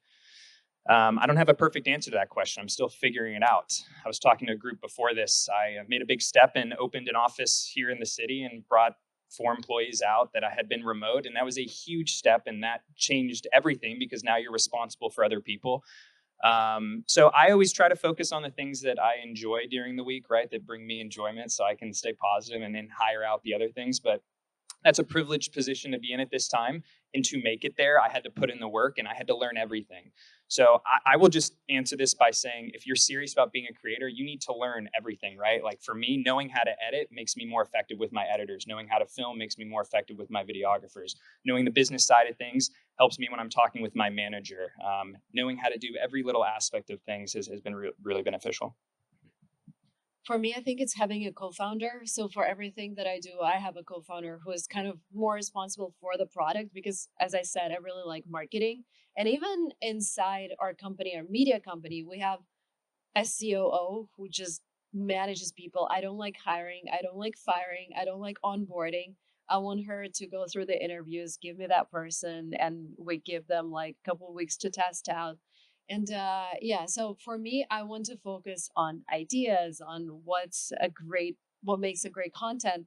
I don't have a perfect answer to that question. I'm still figuring it out. I was talking to a group before this. I made a big step and opened an office here in the city and brought 4 employees out that I had been remote. And that was a huge step. And that changed everything because now you're responsible for other people. So I always try to focus on the things that I enjoy during the week, right? That bring me enjoyment so I can stay positive and then hire out the other things. But that's a privileged position to be in at this time. And to make it there, I had to put in the work and I had to learn everything. So I will just answer this by saying, if you're serious about being a creator, you need to learn everything, right? Like for me, knowing how to edit makes me more effective with my editors. Knowing how to film makes me more effective with my videographers. Knowing the business side of things helps me when I'm talking with my manager. Knowing how to do every little aspect of things has been really beneficial. For me, I think it's having a co-founder. So for everything that I do, I have a co-founder who is kind of more responsible for the product because, as I said, I really like marketing. And even inside our company, our media company, we have a COO who just manages people. I don't like hiring. I don't like firing. I don't like onboarding. I want her to go through the interviews, give me that person, and we give them like a couple of weeks to test out. And so for me, I want to focus on ideas, on what makes a great content.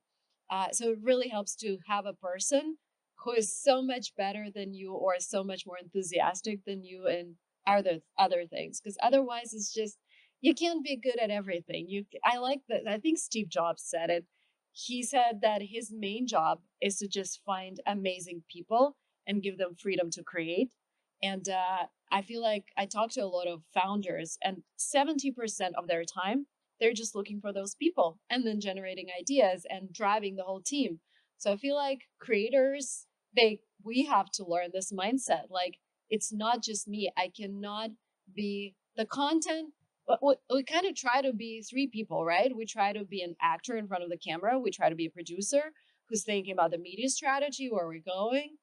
So it really helps to have a person who is so much better than you or so much more enthusiastic than you in other things. Because otherwise, it's just you can't be good at everything. I like that. I think Steve Jobs said it. He said that his main job is to just find amazing people and give them freedom to create. And I feel like I talk to a lot of founders, and 70% of their time, they're just looking for those people and then generating ideas and driving the whole team. So I feel like creators, we have to learn this mindset. Like, it's not just me. I cannot be the content. We kind of try to be 3 people, right? We try to be an actor in front of the camera. We try to be a producer who's thinking about the media strategy, where we're going.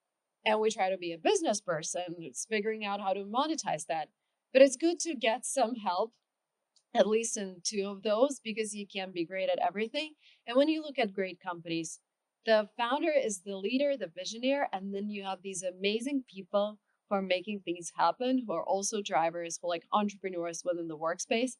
And we try to be a business person. It's figuring out how to monetize that. But it's good to get some help, at least in 2 of those, because you can't be great at everything. And when you look at great companies, the founder is the leader, the visionary, and then you have these amazing people who are making things happen, who are also drivers, who are like entrepreneurs within the workspace.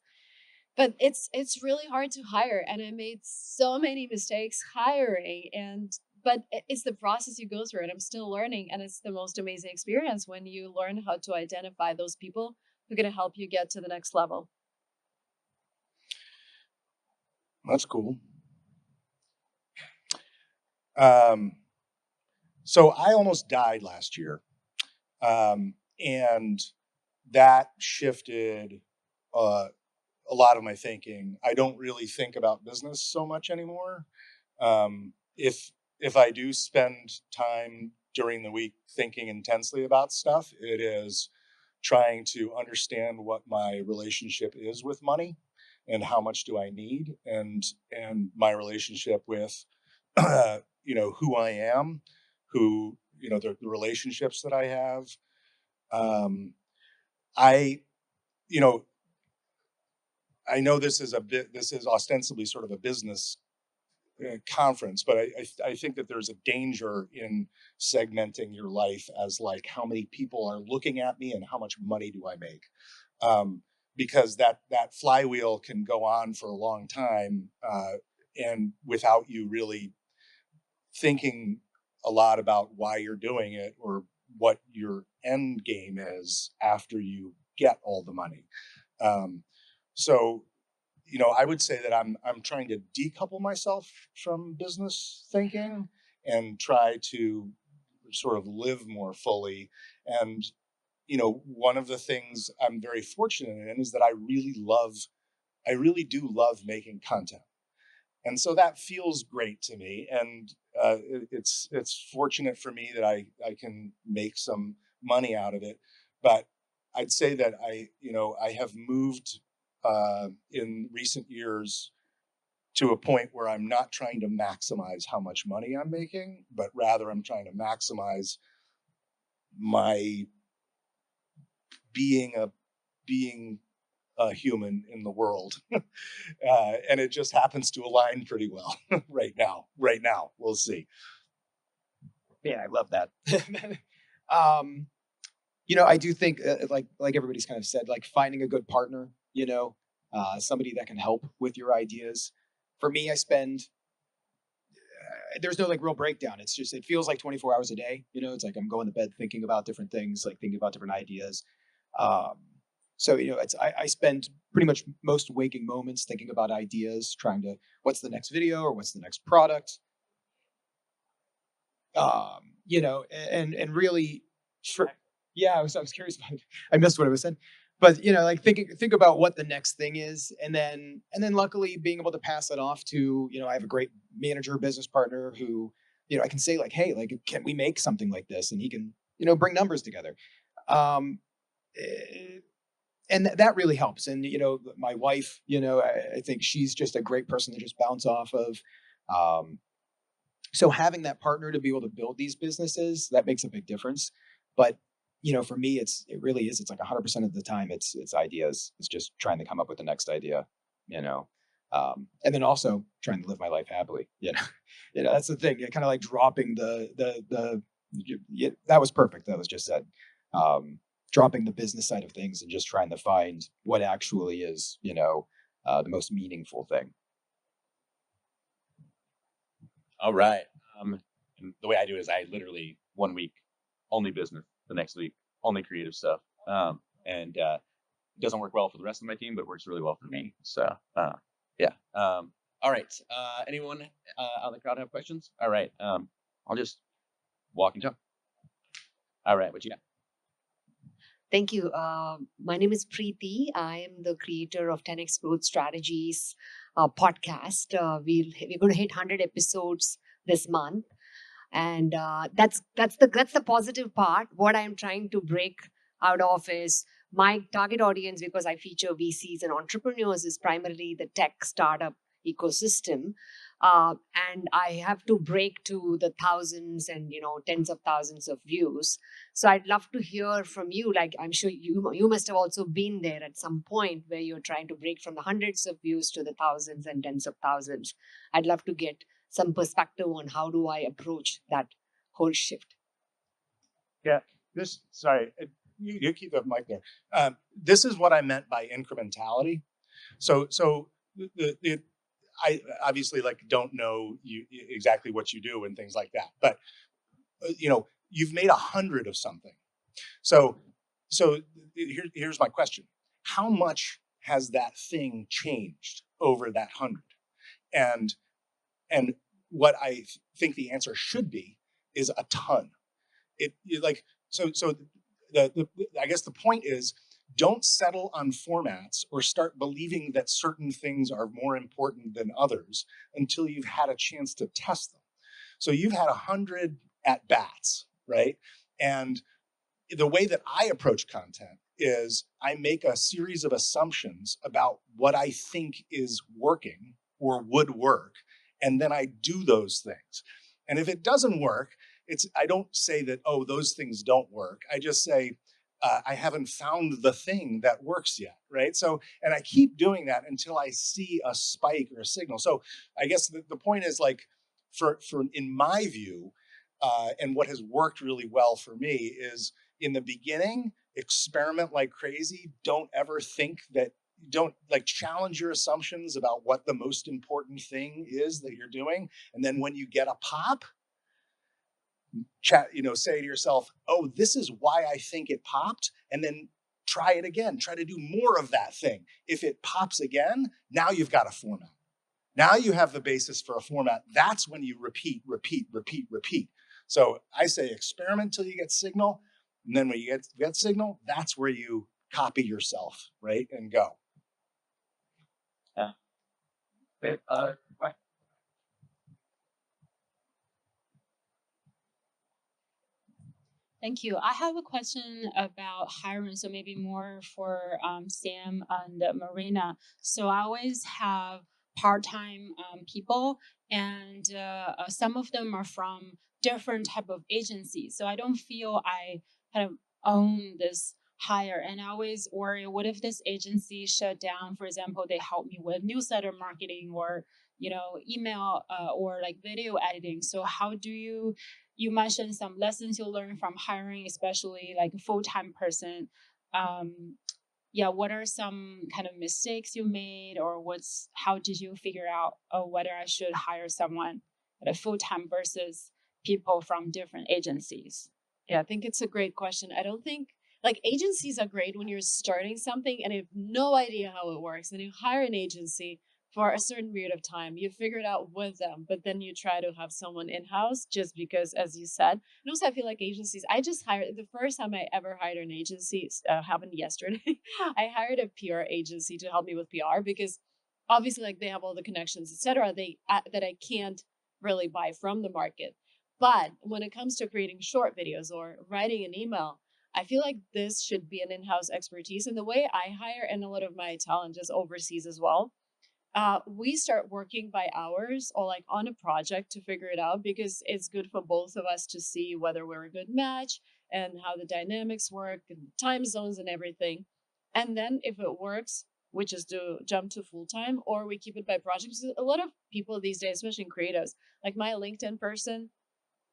But it's really hard to hire, and I made so many mistakes hiring, but it's the process you go through, and I'm still learning, and it's the most amazing experience when you learn how to identify those people who are going to help you get to the next level. That's cool. So I almost died last year. And that shifted a lot of my thinking. I don't really think about business so much anymore. If I do spend time during the week thinking intensely about stuff, it is trying to understand what my relationship is with money and how much do I need, and my relationship with who I am, the relationships that I have. I, you know, I know this is ostensibly sort of a business conference, but I think that there's a danger in segmenting your life as like how many people are looking at me and how much money do I make, because that flywheel can go on for a long time, and without you really thinking a lot about why you're doing it or what your end game is after you get all the money. So, I would say that I'm trying to decouple myself from business thinking and try to sort of live more fully. And, one of the things I'm very fortunate in is that I really do love making content. And so that feels great to me. And it's fortunate for me that I can make some money out of it. But I'd say that I have moved in recent years to a point where I'm not trying to maximize how much money I'm making, but rather I'm trying to maximize my being a human in the world. And it just happens to align pretty well right now. We'll see. Yeah, I love that. I do think like everybody's kind of said, like finding a good partner, somebody that can help with your ideas. For me, I spend, there's no like real breakdown. It's just, it feels like 24 hours a day. It's like I'm going to bed thinking about different things, like thinking about different ideas. So, I spend pretty much most waking moments thinking about ideas, trying to, what's the next video or what's the next product? And really, yeah, I was curious about it. I missed what I was saying, but like think about what the next thing is, and then luckily being able to pass it off to, I have a great manager, business partner who, I can say like, hey, like, can we make something like this? And he can, bring numbers together. And that really helps. And, my wife, I think she's just a great person to just bounce off of. So having that partner to be able to build these businesses, that makes a big difference. But, for me, it's like 100% of the time it's ideas. It's just trying to come up with the next idea, and then also trying to live my life happily, that's the thing. Kind of like dropping that was perfect. That was just said. Dropping the business side of things and just trying to find what actually is, the most meaningful thing. All right. And the way I do is I literally 1 week only business, the next week only creative stuff. And it doesn't work well for the rest of my team, but it works really well for me. So yeah. All right. Anyone out in the crowd have questions? All right. I'll just walk and jump. All right. What you got? Thank you. My name is Preeti. I am the creator of 10x Growth Strategies podcast. We're going to hit 100 episodes this month, and that's the positive part. What I'm trying to break out of is my target audience, because I feature VCs and entrepreneurs, is primarily the tech startup ecosystem. And I have to break to the thousands and tens of thousands of views. So I'd love to hear from you. Like, I'm sure you must have also been there at some point where you're trying to break from the hundreds of views to the thousands and tens of thousands. I'd love to get some perspective on how do I approach that whole shift. Yeah, sorry, you keep the mic there. This is what I meant by incrementality. So I obviously don't know exactly what you do and things like that, but you've made 100 of something. So here's my question: how much has that thing changed over that 100? And what I think the answer should be is a ton. I guess the point is, don't settle on formats or start believing that certain things are more important than others until you've had a chance to test them. So you've had 100 at bats, right? And the way that I approach content is I make a series of assumptions about what I think is working or would work, and then I do those things. And if it doesn't work, I don't say that, oh, those things don't work. I just say, I haven't found the thing that works yet, right? So, and I keep doing that until I see a spike or a signal. So I guess the point is, like, for in my view, and what has worked really well for me is, in the beginning, experiment like crazy. Don't ever think that, don't like challenge your assumptions about what the most important thing is that you're doing. And then when you get a pop, say to yourself, oh, this is why I think it popped. And then try it again, try to do more of that thing. If it pops again, now you've got a format. Now you have the basis for a format. That's when you repeat, repeat, repeat, repeat. So I say experiment till you get signal. And then when you get signal, that's where you copy yourself, right? And go. Yeah. Right. Thank you. I have a question about hiring, so maybe more for Sam and Marina. So I always have part-time people, and some of them are from different type of agencies. So I don't feel I kind of own this hire, and I always worry, what if this agency shut down? For example, they help me with newsletter marketing or email or like video editing. So how do you mentioned some lessons you learned from hiring, especially like a full-time person. Yeah, what are some kind of mistakes you made, or how did you figure out whether I should hire someone at a full-time versus people from different agencies? Yeah, I think it's a great question. I don't think, like, agencies are great when you're starting something and you have no idea how it works. And you hire an agency for a certain period of time. You figure it out with them, but then you try to have someone in-house just because, as you said. And also, I feel like agencies, I just hired, the first time I ever hired an agency happened yesterday. I hired a PR agency to help me with PR because obviously, like, they have all the connections, etc. That I can't really buy from the market. But when it comes to creating short videos or writing an email, I feel like this should be an in-house expertise. And the way I hire, and a lot of my talent is overseas as well, we start working by hours or like on a project to figure it out, because it's good for both of us to see whether we're a good match and how the dynamics work and time zones and everything. And then if it works, we just do jump to full time, or we keep it by projects. A lot of people these days, especially in creatives, like my LinkedIn person,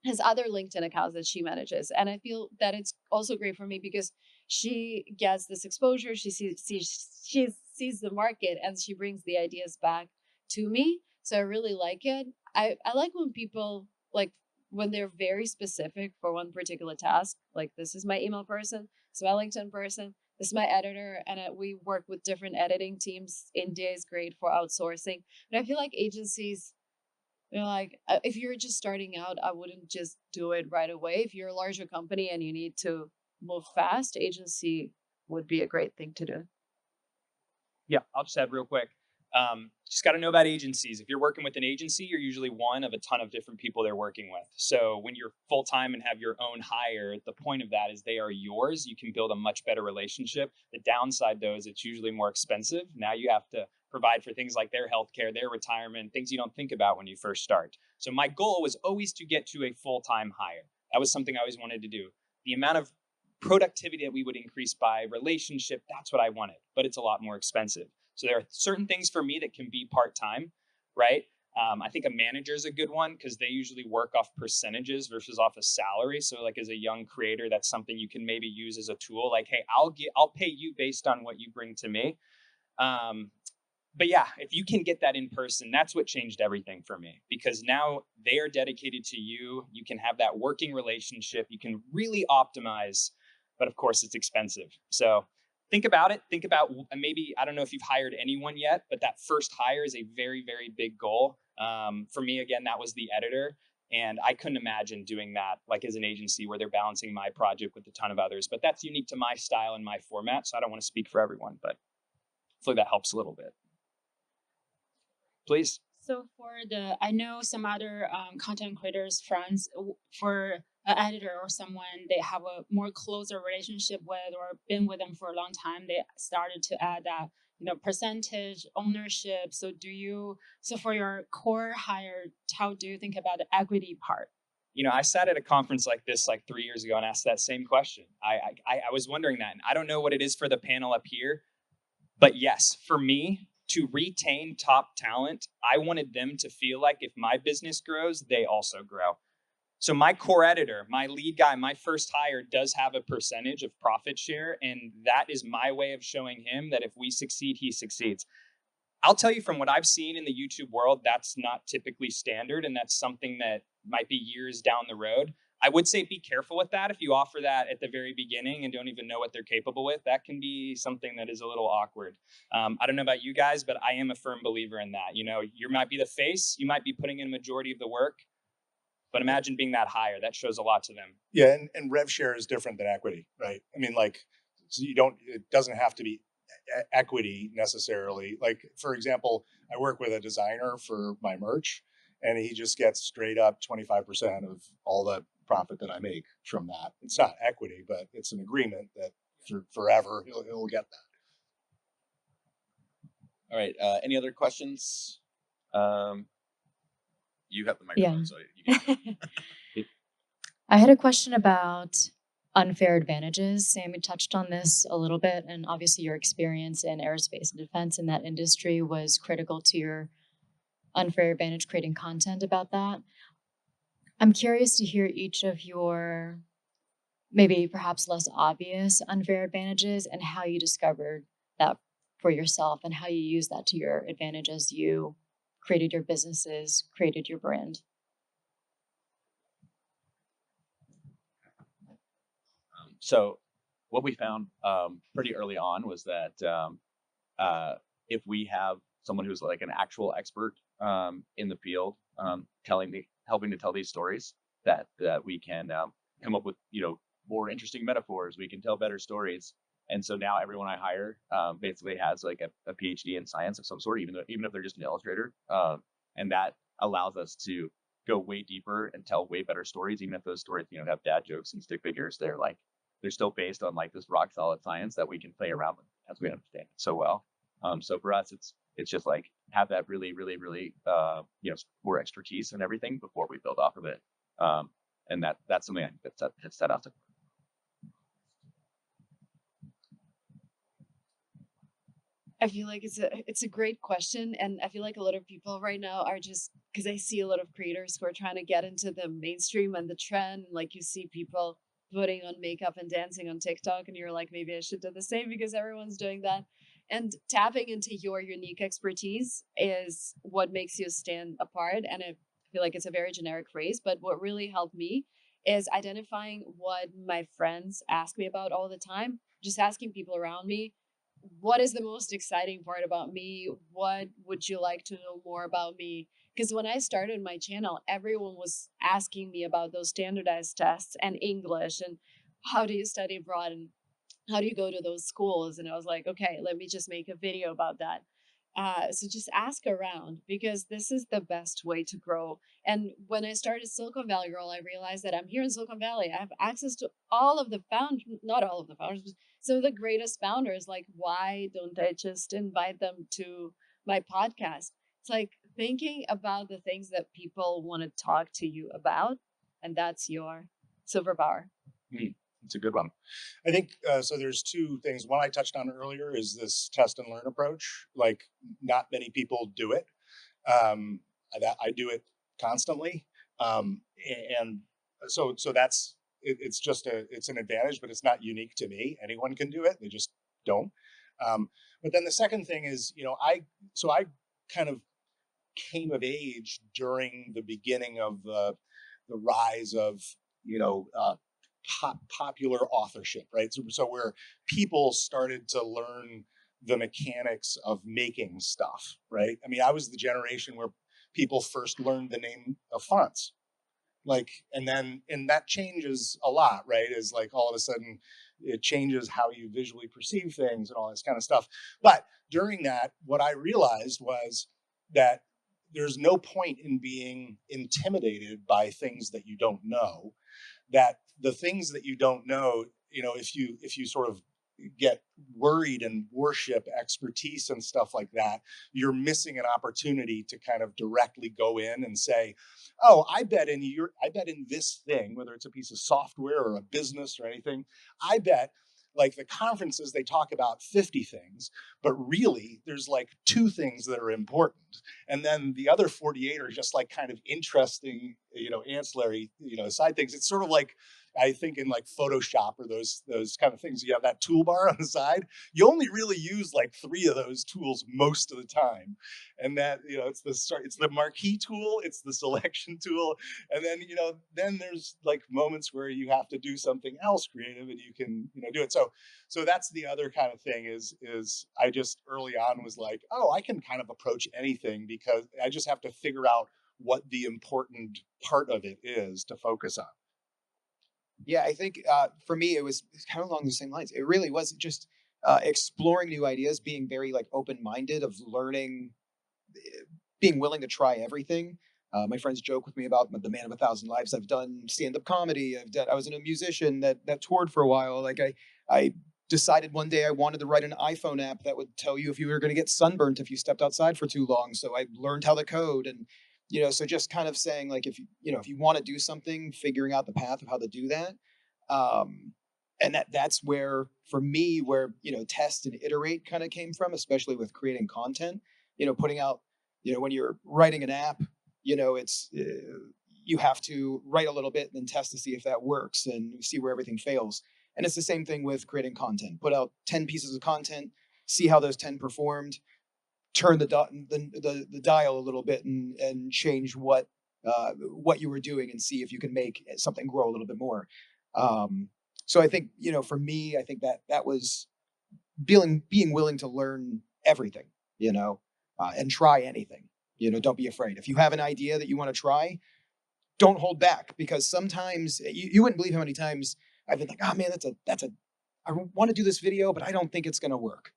has other LinkedIn accounts that she manages. And I feel that it's also great for me because she gets this exposure. She sees the market and she brings the ideas back to me. So I really like it. I like when people, like, when they're very specific for one particular task, like, this is my email person, this is my LinkedIn person, this is my editor, and we work with different editing teams. India is great for outsourcing. But I feel like agencies, like, if you're just starting out, I wouldn't just do it right away. If you're a larger company and you need to move fast, agency would be a great thing to do. Yeah, I'll just add real quick. Just got to know about agencies. If you're working with an agency, you're usually one of a ton of different people they're working with. So when you're full-time and have your own hire, the point of that is they are yours. You can build a much better relationship. The downside, though, is it's usually more expensive. Now you have to provide for things like their healthcare, their retirement, things you don't think about when you first start. So my goal was always to get to a full-time hire. That was something I always wanted to do. The amount of productivity that we would increase by relationship, that's what I wanted, but it's a lot more expensive. So there are certain things for me that can be part-time, right? I think a manager is a good one because they usually work off percentages versus off a salary. So like as a young creator, that's something you can maybe use as a tool. Like, hey, I'll pay you based on what you bring to me. But yeah, if you can get that in person, that's what changed everything for me, because now they are dedicated to you. You can have that working relationship. You can really optimize, but of course it's expensive. So think about it. Think about maybe, I don't know if you've hired anyone yet, but that first hire is a very, very big goal. For me, again, that was the editor. And I couldn't imagine doing that like as an agency where they're balancing my project with a ton of others. But that's unique to my style and my format. So I don't want to speak for everyone, but hopefully that helps a little bit. Please. So I know some other content creators, friends, for an editor or someone they have a more closer relationship with or been with them for a long time, they started to add that percentage ownership? So for your core hire, how do you think about the equity part? I sat at a conference like this like 3 years ago and asked that same question. I was wondering that, and I don't know what it is for the panel up here, but yes, for me to retain top talent, I wanted them to feel like if my business grows, they also grow. So my core editor, my lead guy, my first hire does have a percentage of profit share, and that is my way of showing him that if we succeed, he succeeds. I'll tell you from what I've seen in the YouTube world, that's not typically standard, and that's something that might be years down the road. I would say be careful with that. If you offer that at the very beginning and don't even know what they're capable with, that can be something that is a little awkward. I don't know about you guys, but I am a firm believer in that. You might be the face, you might be putting in a majority of the work, but imagine being that higher. That shows a lot to them. Yeah, and rev share is different than equity, right? I mean, so it doesn't have to be equity necessarily. Like, for example, I work with a designer for my merch, and he just gets straight up 25% of all the profit that I make from that. It's not equity, but it's an agreement that forever he'll get that. All right. Any other questions? You have the microphone, Yeah. so you can. I had a question about unfair advantages. Sam, you touched on this a little bit, and obviously your experience in aerospace and defense in that industry was critical to your unfair advantage creating content about that. I'm curious to hear each of your maybe perhaps less obvious unfair advantages and how you discovered that for yourself and how you use that to your advantage as you created your businesses, created your brand. So what we found pretty early on was that if we have someone who's like an actual expert in the field, helping to tell these stories, that we can come up with more interesting metaphors. We can tell better stories, and so now everyone I hire basically has like a PhD in science of some sort, even if they're just an illustrator, and that allows us to go way deeper and tell way better stories, even if those stories have dad jokes and stick figures. They're still based on like this rock solid science that we can play around with as we understand it so well. So for us, it's just like have that really, really, really core expertise and everything before we build off of it. And that's something I think that's set out to. I feel like it's a great question, and I feel like a lot of people right now are just because I see a lot of creators who are trying to get into the mainstream and the trend. Like you see people putting on makeup and dancing on TikTok, and you're like, maybe I should do the same because everyone's doing that. And tapping into your unique expertise is what makes you stand apart. And I feel like it's a very generic phrase, but what really helped me is identifying what my friends ask me about all the time, just asking people around me, what is the most exciting part about me? What would you like to know more about me? Because when I started my channel, everyone was asking me about those standardized tests and English and how do you study abroad and how do you go to those schools? And I was like, okay, let me just make a video about that. So just ask around because this is the best way to grow. And when I started Silicon Valley Girl, I realized that I'm here in Silicon Valley. I have access to all of the founders, not all of the founders, but some of the greatest founders. Like, why don't I just invite them to my podcast? It's like thinking about the things that people want to talk to you about. And that's your superpower. It's a good one. I think so. There's two things. One I touched on earlier is this test and learn approach. Like, not many people do it. I do it constantly, and so that's it's just it's an advantage, but it's not unique to me. Anyone can do it. They just don't. But then the second thing is, I kind of came of age during the beginning of the rise of popular authorship, right? So where people started to learn the mechanics of making stuff, right? I mean, I was the generation where people first learned the name of fonts, and that changes a lot, right? Is like all of a sudden it changes how you visually perceive things and all this kind of stuff. But during that, what I realized was that there's no point in being intimidated by things that you don't know. That the things that you don't know, if you sort of get worried and worship expertise and stuff like that, you're missing an opportunity to kind of directly go in and say, oh, I bet in this thing, whether it's a piece of software or a business or anything, I bet like the conferences, they talk about 50 things, but really there's like 2 things that are important. And then the other 48 are just like kind of interesting, ancillary, side things. It's sort of like, I think in like Photoshop or those kind of things, you have that toolbar on the side. You only really use like 3 of those tools most of the time, and that it's the marquee tool, it's the selection tool, and then then there's like moments where you have to do something else creative, and you can do it. So that's the other kind of thing is I just early on was like, oh, I can kind of approach anything because I just have to figure out what the important part of it is to focus on. Yeah, I think for me, it's kind of along the same lines. It really was just exploring new ideas, being very like open-minded, of learning, being willing to try everything. My friends joke with me about the Man of 1,000 Lives. I've done stand-up comedy. I was a musician that toured for a while. Like I decided one day I wanted to write an iPhone app that would tell you if you were going to get sunburnt if you stepped outside for too long. So I learned how to code, and so just kind of saying like, if you want to do something, figuring out the path of how to do that. And that's where, for me, where, test and iterate kind of came from, especially with creating content, putting out, when you're writing an app, it's, you have to write a little bit and then test to see if that works and see where everything fails. And it's the same thing with creating content. Put out 10 pieces of content, see how those 10 performed, turn the dial a little bit and change what you were doing and see if you can make something grow a little bit more. So I think, for me, I think that was being willing to learn everything, and try anything. Don't be afraid. If you have an idea that you want to try, don't hold back, because sometimes you wouldn't believe how many times I've been like, oh man, I want to do this video, but I don't think it's going to work.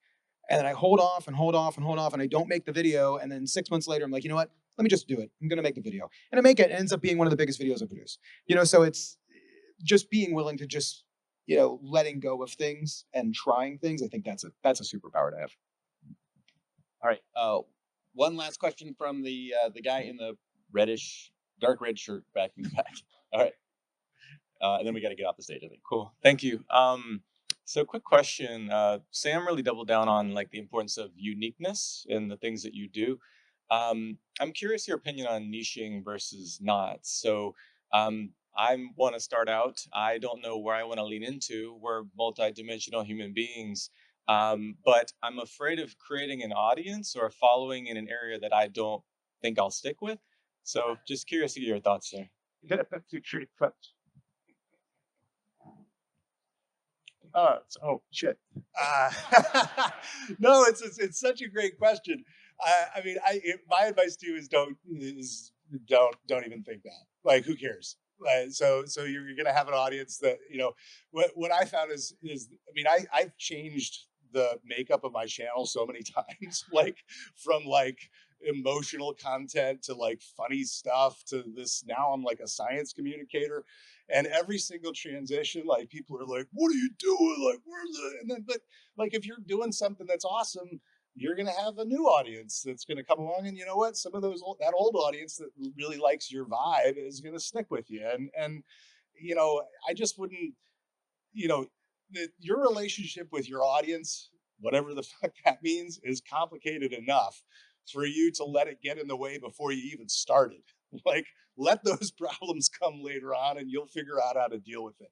And then I hold off and hold off and hold off, and I don't make the video. And then 6 months later, I'm like, you know what? Let me just do it. I'm going to make the video. And I make it. It ends up being one of the biggest videos I produce. So it's just being willing to just, letting go of things and trying things. I think that's a superpower to have. All right. One last question from the guy in the dark red shirt back in the back. All right. And then we got to get off the stage, I think. Cool. Thank you. So quick question. Sam really doubled down on like the importance of uniqueness in the things that you do. I'm curious your opinion on niching versus not. So I want to start out. I don't know where I want to lean into. We're multidimensional human beings. But I'm afraid of creating an audience or following in an area that I don't think I'll stick with. So just curious to get your thoughts there. Oh shit! No, it's such a great question. I mean, my advice to you is don't even think that. Like, who cares? So you're gonna have an audience that What I found is I mean, I've changed the makeup of my channel so many times, like from like emotional content to like funny stuff to this. Now I'm like a science communicator. And every single transition, like people are like, "What are you doing? Like, where's it?" And then, but like, if you're doing something that's awesome, you're gonna have a new audience that's gonna come along, and you know what? Some of that old audience that really likes your vibe is gonna stick with you. And I just wouldn't, your relationship with your audience, whatever the fuck that means, is complicated enough for you to let it get in the way before you even started. Like, let those problems come later on and you'll figure out how to deal with it.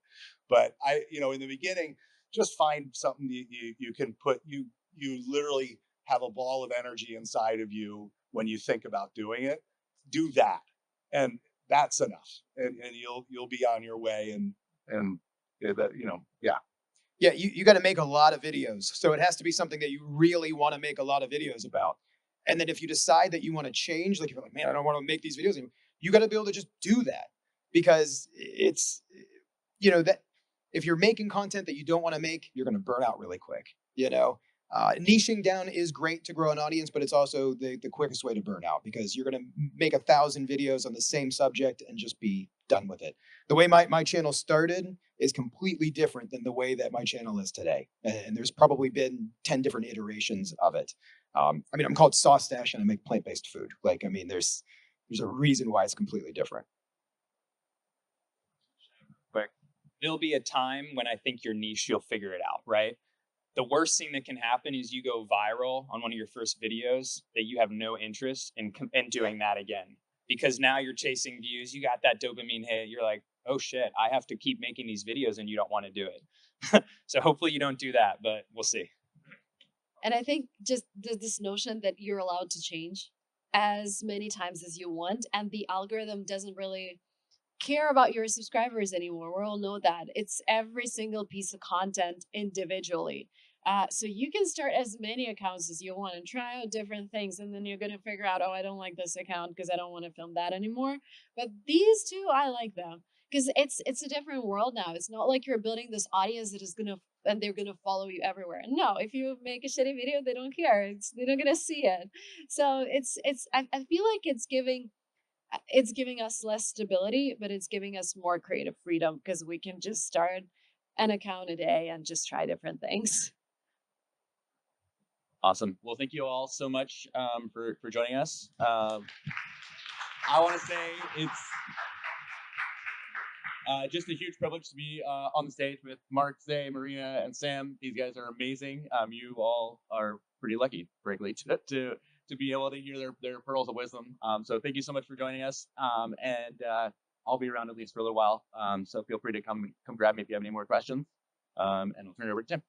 But in the beginning, just find something you can put, you literally have a ball of energy inside of you when you think about doing it. Do that. And that's enough. And you'll be on your way. And that, yeah. Yeah, you got to make a lot of videos. So it has to be something that you really want to make a lot of videos about. And then if you decide that you want to change, like, you're like, man, I don't want to make these videos anymore, you got to be able to just do that, because it's, that if you're making content that you don't want to make, you're going to burn out really quick. Niching down is great to grow an audience, but it's also the quickest way to burn out, because you're going to make 1,000 videos on the same subject and just be done with it. The way my channel started is completely different than the way that my channel is today. And there's probably been 10 different iterations of it. I mean, I'm called Sauce Stash and I make plant-based food. Like, I mean, there's a reason why it's completely different. Quick. There'll be a time when I think your niche, you'll figure it out, right? The worst thing that can happen is you go viral on one of your first videos that you have no interest in doing that again. Because now you're chasing views, you got that dopamine hit, you're like, oh shit, I have to keep making these videos, and you don't want to do it. So hopefully you don't do that, but we'll see. And I think just this notion that you're allowed to change as many times as you want, and the algorithm doesn't really care about your subscribers anymore. We all know that. It's every single piece of content individually. So you can start as many accounts as you want and try out different things, and then you're going to figure out, oh, I don't like this account because I don't want to film that anymore. But these two, I like them because it's a different world now. It's not like you're building this audience that is and they're gonna follow you everywhere. No, if you make a shitty video, they don't care. They're not gonna see it. So I feel like it's giving us less stability, but it's giving us more creative freedom because we can just start an account a day and just try different things. Awesome. Well, thank you all so much for joining us. I want to say it's just a huge privilege to be on the stage with Mark, Zay, Marina, and Sam. These guys are amazing. You all are pretty lucky, frankly, to be able to hear their pearls of wisdom. So thank you so much for joining us. And I'll be around at least for a little while. So feel free to come grab me if you have any more questions. And I'll turn it over to Tim.